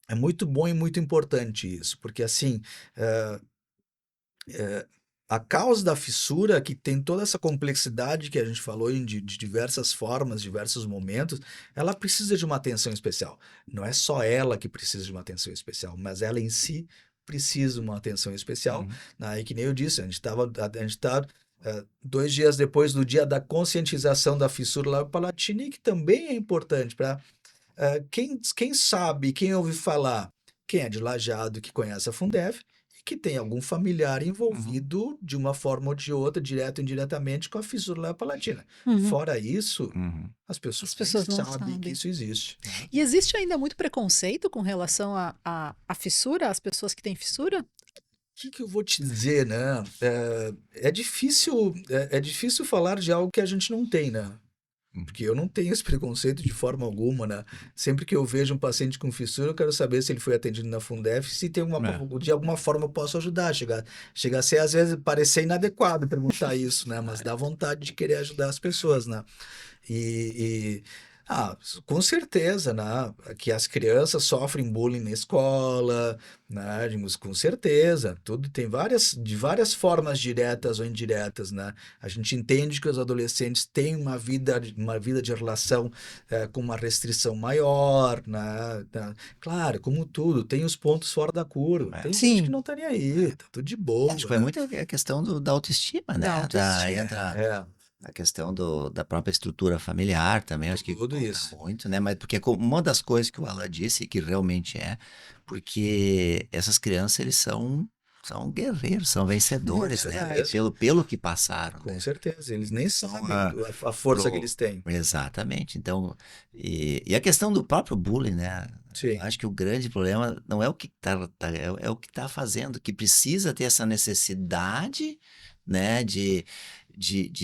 É muito bom e muito importante isso, porque assim... a causa da fissura, que tem toda essa complexidade que a gente falou de diversas formas, diversos momentos, ela precisa de uma atenção especial. Não é só ela que precisa de uma atenção especial, mas ela em si precisa de uma atenção especial. E que nem eu disse, a gente está 2 dias depois do dia da conscientização da fissura lábio-palatina, e que também é importante para quem sabe, quem ouve falar, quem é de Lajeado, que conhece a Fundef, que tem algum familiar envolvido de uma forma ou de outra, direto ou indiretamente, com a fissura lábio-palatina. Fora isso, as pessoas não sabem que isso existe. E existe ainda muito preconceito com relação à fissura, às pessoas que têm fissura? O que eu vou te dizer, né? É difícil falar de algo que a gente não tem, né? Porque eu não tenho esse preconceito de forma alguma, né? Sempre que eu vejo um paciente com fissura, eu quero saber se ele foi atendido na Fundef, se tem de alguma forma eu posso ajudar. Chega a ser, às vezes, parecer inadequado perguntar isso, né? Mas dá vontade de querer ajudar as pessoas, né? Com certeza, né? Que as crianças sofrem bullying na escola, né? Com certeza. Tudo tem de várias formas diretas ou indiretas, né? A gente entende que os adolescentes têm uma vida de relação com uma restrição maior, né? Claro, como tudo, tem os pontos fora da curva. Tem gente que não tá nem aí, tá tudo de boa. Acho que é muito a questão da autoestima, né? A questão da própria estrutura familiar também, acho que tudo isso muito, né? Mas porque uma das coisas que o Alan disse, que realmente porque essas crianças, eles são guerreiros, são vencedores, né? Pelo que passaram, Com né? certeza, eles nem sabem a força que eles têm. Exatamente. Então, e a questão do próprio bullying, né? Sim. Eu acho que o grande problema não é o que é o que tá fazendo, que precisa ter essa necessidade, né, de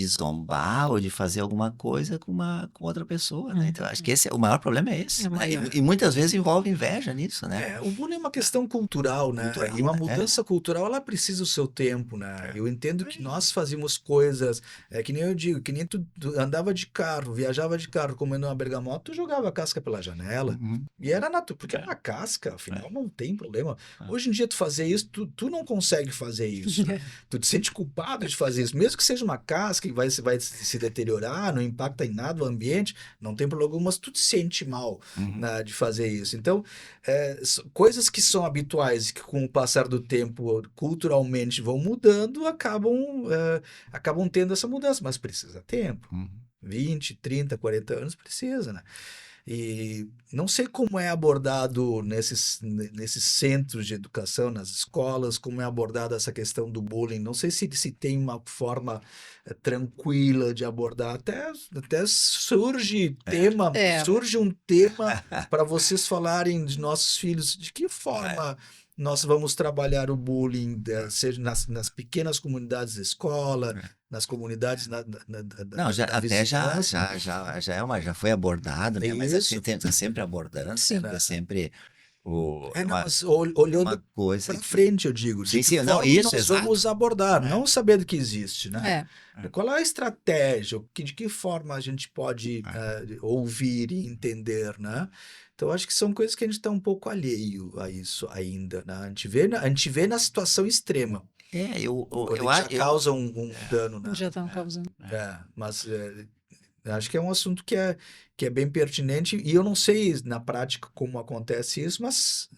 zombar ou de fazer alguma coisa com outra pessoa, né? Então, acho que o maior problema é esse, É né? maior. E muitas vezes envolve inveja nisso, né? O bullying é uma questão cultural, né? Cultural, E uma né? mudança cultural, ela precisa o seu tempo, né? Eu entendo que nós fazíamos coisas, que nem eu digo, que nem tu andava de carro, viajava de carro comendo uma bergamota, tu jogava a casca pela janela. Uhum. E era natural, porque era uma casca, afinal não tem problema. Hoje em dia tu fazer isso, tu não consegue fazer isso, né? Tu te sente culpado de fazer isso, mesmo que seja uma casca que vai se deteriorar, não impacta em nada o ambiente, não tem problema, mas tu te sente mal, né, de fazer isso. Então, coisas que são habituais e que com o passar do tempo culturalmente vão mudando, acabam tendo essa mudança, mas precisa tempo. 20, 30, 40 anos precisa, né? E não sei como é abordado nesses centros de educação, nas escolas, como é abordada essa questão do bullying. Não sei se tem uma forma tranquila de abordar. Até surge um tema para vocês falarem de nossos filhos. De que forma nós vamos trabalhar o bullying, seja nas pequenas comunidades da escola, nas comunidades Não, já foi abordado, né? Mas Isso. assim, tá sempre abordando, Sim. né? Sempre mas olhando uma coisa para frente, eu digo. De Sim, que sim, não, forma isso, nós exato. vamos abordar, não sabendo que existe, né? É. Qual é a estratégia? De que forma a gente pode ouvir e entender, né? Então, acho que são coisas que a gente está um pouco alheio a isso ainda, né? A gente vê na situação extrema. Quando eu a acho gente já causa um dano, né? Já estão causando. Mas acho que é um assunto que é bem pertinente e eu não sei na prática como acontece isso, mas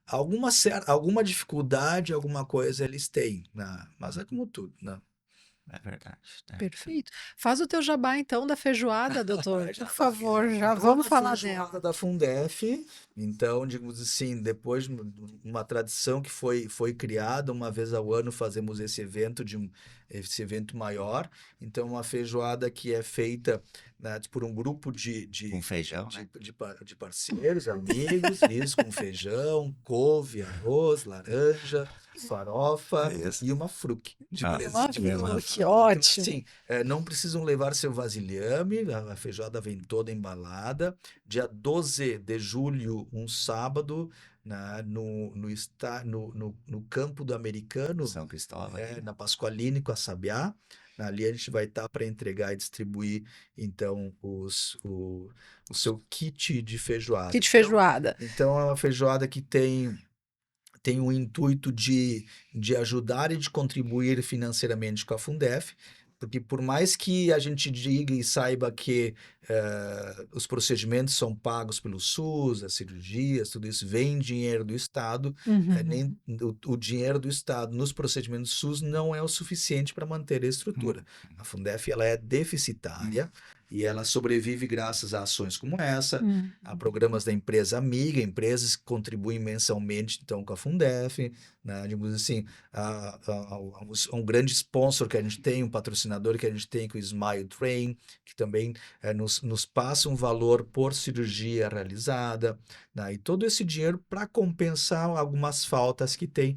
alguma dificuldade, alguma coisa eles têm, né? Mas é como tudo, né? É verdade. Né? Perfeito. Faz o teu jabá, então, da feijoada, doutor. Por favor, já Então, vamos a falar feijoada dela. da Fundef, então, digamos assim, depois de uma tradição que foi criada, uma vez ao ano fazemos esse evento maior. Então, uma feijoada que é feita, né, por um grupo Com feijão, né? de parceiros, amigos, isso, com feijão, couve, arroz, laranja, farofa Isso. e uma fruque de Ah, presente. Que ótimo. Assim, não precisam levar seu vasilhame, a feijoada vem toda embalada. Dia 12 de julho, um sábado, no campo do Americano, São Cristóvão. na Pasqualine com a Sabiá. Ali a gente vai estar para entregar e distribuir, então, o seu kit de feijoada. Kit de feijoada. Então, é uma feijoada que tem o intuito de ajudar e de contribuir financeiramente com a Fundef, porque por mais que a gente diga e saiba que os procedimentos são pagos pelo SUS, as cirurgias, tudo isso vem dinheiro do Estado, nem o dinheiro do Estado nos procedimentos SUS não é o suficiente para manter a estrutura. A Fundef, ela é deficitária e ela sobrevive graças a ações como essa, a programas da empresa amiga, empresas que contribuem mensalmente então com a Fundef, né? Digamos assim, um grande sponsor que a gente tem, um patrocinador que a gente tem, que é o Smile Train, que também nos passa um valor por cirurgia realizada, né? E todo esse dinheiro para compensar algumas faltas que tem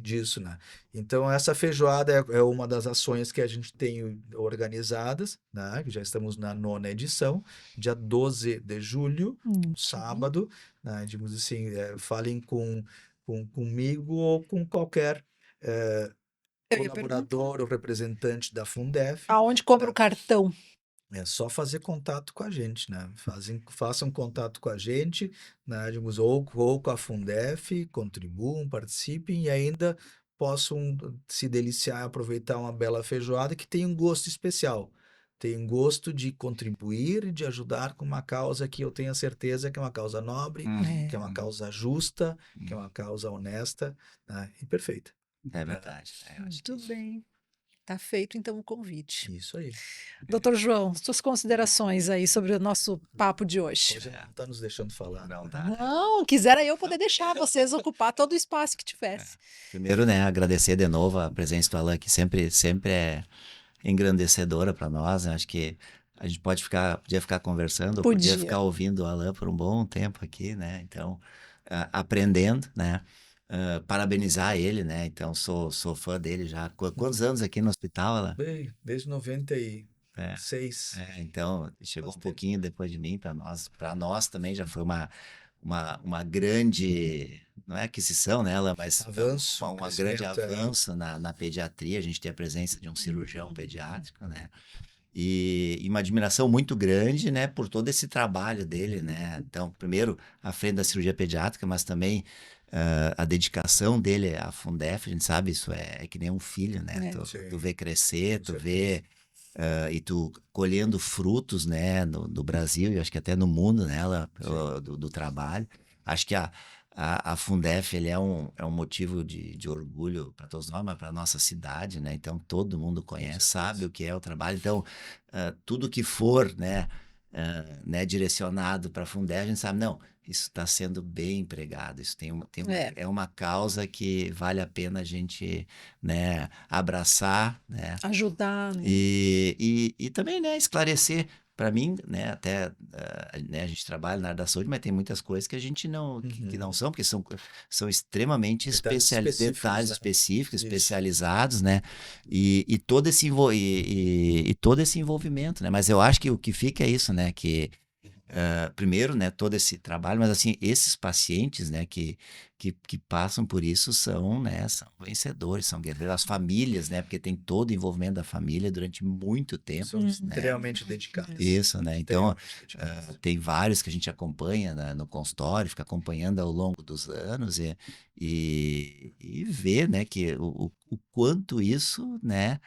disso, né? Então, essa feijoada é uma das ações que a gente tem organizadas, né? Que já estamos na 9ª edição, dia 12 de julho, sábado, né? Digamos assim, falem comigo ou com qualquer colaborador ou representante da Fundef. Aonde compra o cartão? É só fazer contato com a gente, né? Façam contato com a gente, né? Digamos, ou com a Fundef, contribuam, participem e ainda possam se deliciar e aproveitar uma bela feijoada que tem um gosto especial. Tem um gosto de contribuir e de ajudar com uma causa que eu tenho a certeza que é uma causa nobre, que é uma causa justa, que é uma causa honesta, né? E perfeita. É verdade. Muito bem. Tá feito, então, o convite. Isso aí. Doutor João, suas considerações aí sobre o nosso papo de hoje. Hoje não tá nos deixando falar. Não tá. Não, quisera eu poder deixar vocês ocupar todo o espaço que tivesse. Primeiro, né, agradecer de novo a presença do Alan, que sempre é engrandecedora para nós, né? Acho que a gente podia ficar conversando, ou podia ficar ouvindo o Alan por um bom tempo aqui, né? Então, aprendendo, né? Parabenizar ele, né? Então, sou fã dele já. Quantos anos aqui no hospital, Alan? Bem, desde 96. Então, chegou um pouquinho depois de mim, para nós também já foi uma grande, não é aquisição nela, mas Avanço, um grande crescimento, avanço na pediatria. A gente tem a presença de um cirurgião pediátrico, né? E uma admiração muito grande, né, por todo esse trabalho dele, né? Então, primeiro, à frente da cirurgia pediátrica, mas também a dedicação dele à Fundef, a gente sabe, isso é que nem um filho, né? Tu vê crescer, tu vê e tu colhendo frutos, né, no Brasil e acho que até no mundo, né, do trabalho. Acho que a Fundef, ele é um motivo de orgulho para todos nós, mas para a nossa cidade, né? Então, todo mundo conhece, sabe o que é o trabalho. Então, tudo que for, né, direcionado para a Fundef, a gente sabe, não, isso está sendo bem empregado, isso é uma causa que vale a pena a gente, né, abraçar, né? Ajudar, né? E também, né, esclarecer para mim, né, até né, a gente trabalha na área da saúde, mas tem muitas coisas que a gente não, que não são, porque são extremamente detalhes específicos, especializados, né, e todo esse envolvimento, né, mas eu acho que o que fica é isso, né, que primeiro, né, todo esse trabalho, mas assim, esses pacientes, né, que passam por isso são vencedores, são guerreiros, as famílias, né, porque tem todo o envolvimento da família durante muito tempo. São extremamente dedicados. Isso, né, então tem vários que a gente acompanha, né, no consultório, fica acompanhando ao longo dos anos e vê, né, que o quanto isso, né,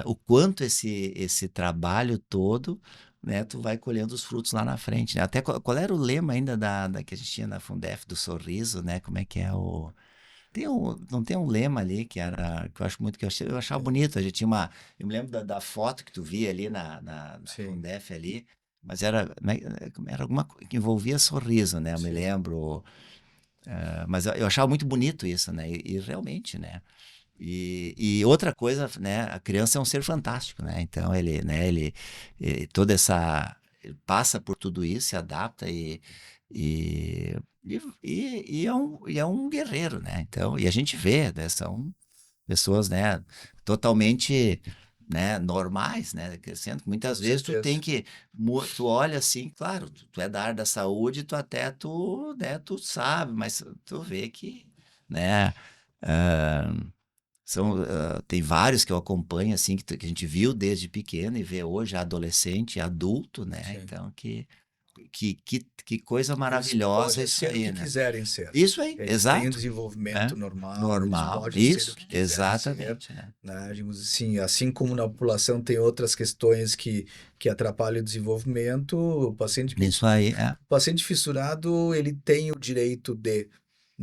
o quanto esse trabalho todo, né, tu vai colhendo os frutos lá na frente, né? Até qual era o lema ainda da que a gente tinha na Fundef, do sorriso, né? Como é que é não tem um lema ali que eu acho muito, que eu achava bonito, a gente tinha eu me lembro da foto que tu via ali na Fundef ali, mas era alguma coisa que envolvia sorriso, né? Eu me lembro, mas eu achava muito bonito isso, né? E realmente, né? E outra coisa, né? A criança é um ser fantástico, né? Então ele toda ele passa por tudo isso, se adapta e é um guerreiro, né? Então, e a gente vê, né? São pessoas, né? Totalmente, né? Normais, né? Crescendo. Muitas vezes tu tem que, tu olha assim, claro, tu é da área da saúde, tu sabe, mas tu vê que, né? Tem vários que eu acompanho, assim, que a gente viu desde pequeno e vê hoje adolescente e adulto, né? Sim. Então, que coisa maravilhosa isso aí, né? Quiserem ser. Isso aí, exato. Tem um desenvolvimento normal, isso, exatamente. Ser, né? Assim como na população tem outras questões que atrapalham o desenvolvimento, o paciente fissurado, ele tem o direito de...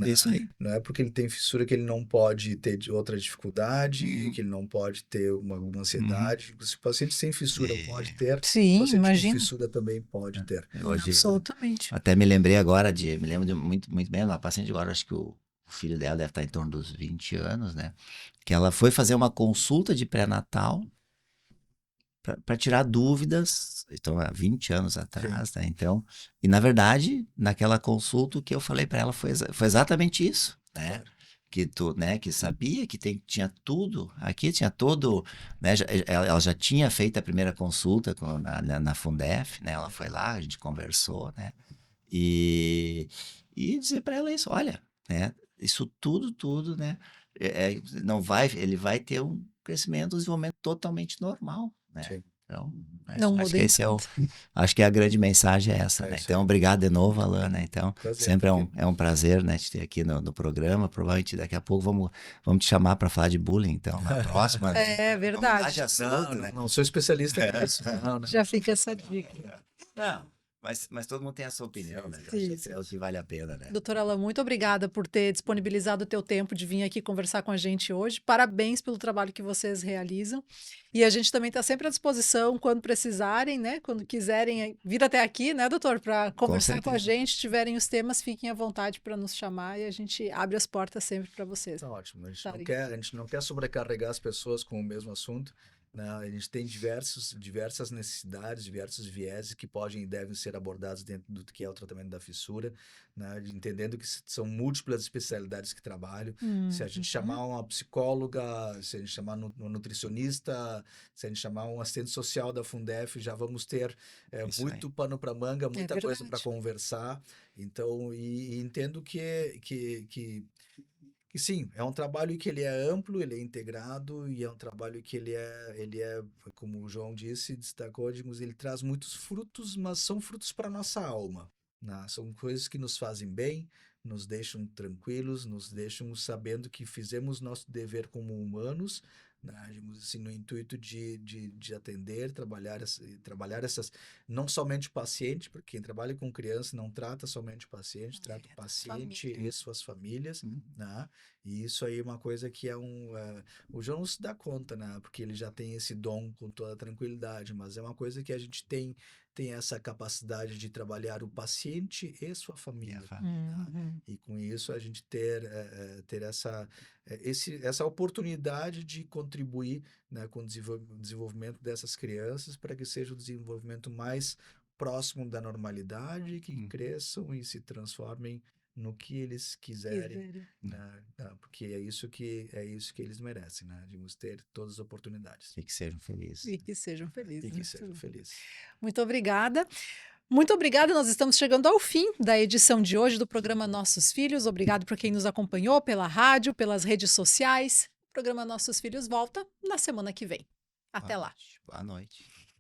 Isso aí. Não é porque ele tem fissura que ele não pode ter outra dificuldade, que ele não pode ter uma ansiedade. Se o paciente sem fissura pode ter, sim, o paciente imagina. com fissura também pode ter. Hoje, absolutamente. Até me lembrei agora me lembro muito, muito bem, uma paciente agora, acho que o filho dela deve estar em torno dos 20 anos, né? Que ela foi fazer uma consulta de pré-natal para tirar dúvidas, então há 20 anos atrás, né? Então, e na verdade, naquela consulta, o que eu falei para ela foi exatamente isso, né? Que tu, né, que sabia que tinha tudo, aqui tinha todo, né? Ela já tinha feito a primeira consulta na Fundef, né? Ela foi lá, a gente conversou, né? E dizer para ela isso, olha, né? Isso tudo, né? Ele vai ter um crescimento, um desenvolvimento totalmente normal. Né? Então, acho que acho que a grande mensagem é essa, né? Então, obrigado de novo, Alan, né? Então, sempre é um prazer, né, te ter aqui no programa. Provavelmente daqui a pouco vamos te chamar para falar de bullying, então, na próxima. É verdade. Não sou especialista nisso. Já fica essa dica. Não. Mas todo mundo tem a sua opinião, né? Sim, Isso é o que vale a pena, né? Doutora Alain, muito obrigada por ter disponibilizado o teu tempo de vir aqui conversar com a gente hoje. Parabéns pelo trabalho que vocês realizam. E a gente também está sempre à disposição quando precisarem, né? Quando quiserem vir até aqui, né, doutor? Para conversar com a gente, tiverem os temas, fiquem à vontade para nos chamar e a gente abre as portas sempre para vocês. Tá ótimo. A gente não quer sobrecarregar as pessoas com o mesmo assunto. Né? A gente tem diversas necessidades, diversos vieses que podem e devem ser abordados dentro do que é o tratamento da fissura, né? Entendendo que são múltiplas especialidades que trabalham. Se a gente chamar uma psicóloga, se a gente chamar um nutricionista, se a gente chamar um assistente social da Fundef, já vamos ter muito pano para manga, muita coisa para conversar. Então, e entendo que sim, é um trabalho que ele é amplo, ele é integrado e é um trabalho que ele é, como o João disse, destacou, ele traz muitos frutos, mas são frutos para a nossa alma, né? São coisas que nos fazem bem, nos deixam tranquilos, nos deixam sabendo que fizemos nosso dever como humanos, né? Assim, no intuito de atender, trabalhar essas, não somente o paciente, porque quem trabalha com criança não trata somente o paciente, trata o paciente e suas famílias, né? E isso aí é uma coisa que o João não se dá conta, né? Porque ele já tem esse dom com toda a tranquilidade, mas é uma coisa que a gente tem essa capacidade de trabalhar o paciente e sua família. Tá? E com isso a gente ter essa oportunidade de contribuir, né, com o desenvolvimento dessas crianças para que seja o desenvolvimento mais próximo da normalidade, que cresçam e se transformem no que eles quiserem, né? Porque é isso que eles merecem, né? De ter todas as oportunidades. E que sejam felizes. E que sejam felizes. E que sejam felizes. Muito obrigada. Muito obrigada, nós estamos chegando ao fim da edição de hoje do programa Nossos Filhos. Obrigado por quem nos acompanhou pela rádio, pelas redes sociais. O programa Nossos Filhos volta na semana que vem. Até lá. Boa noite.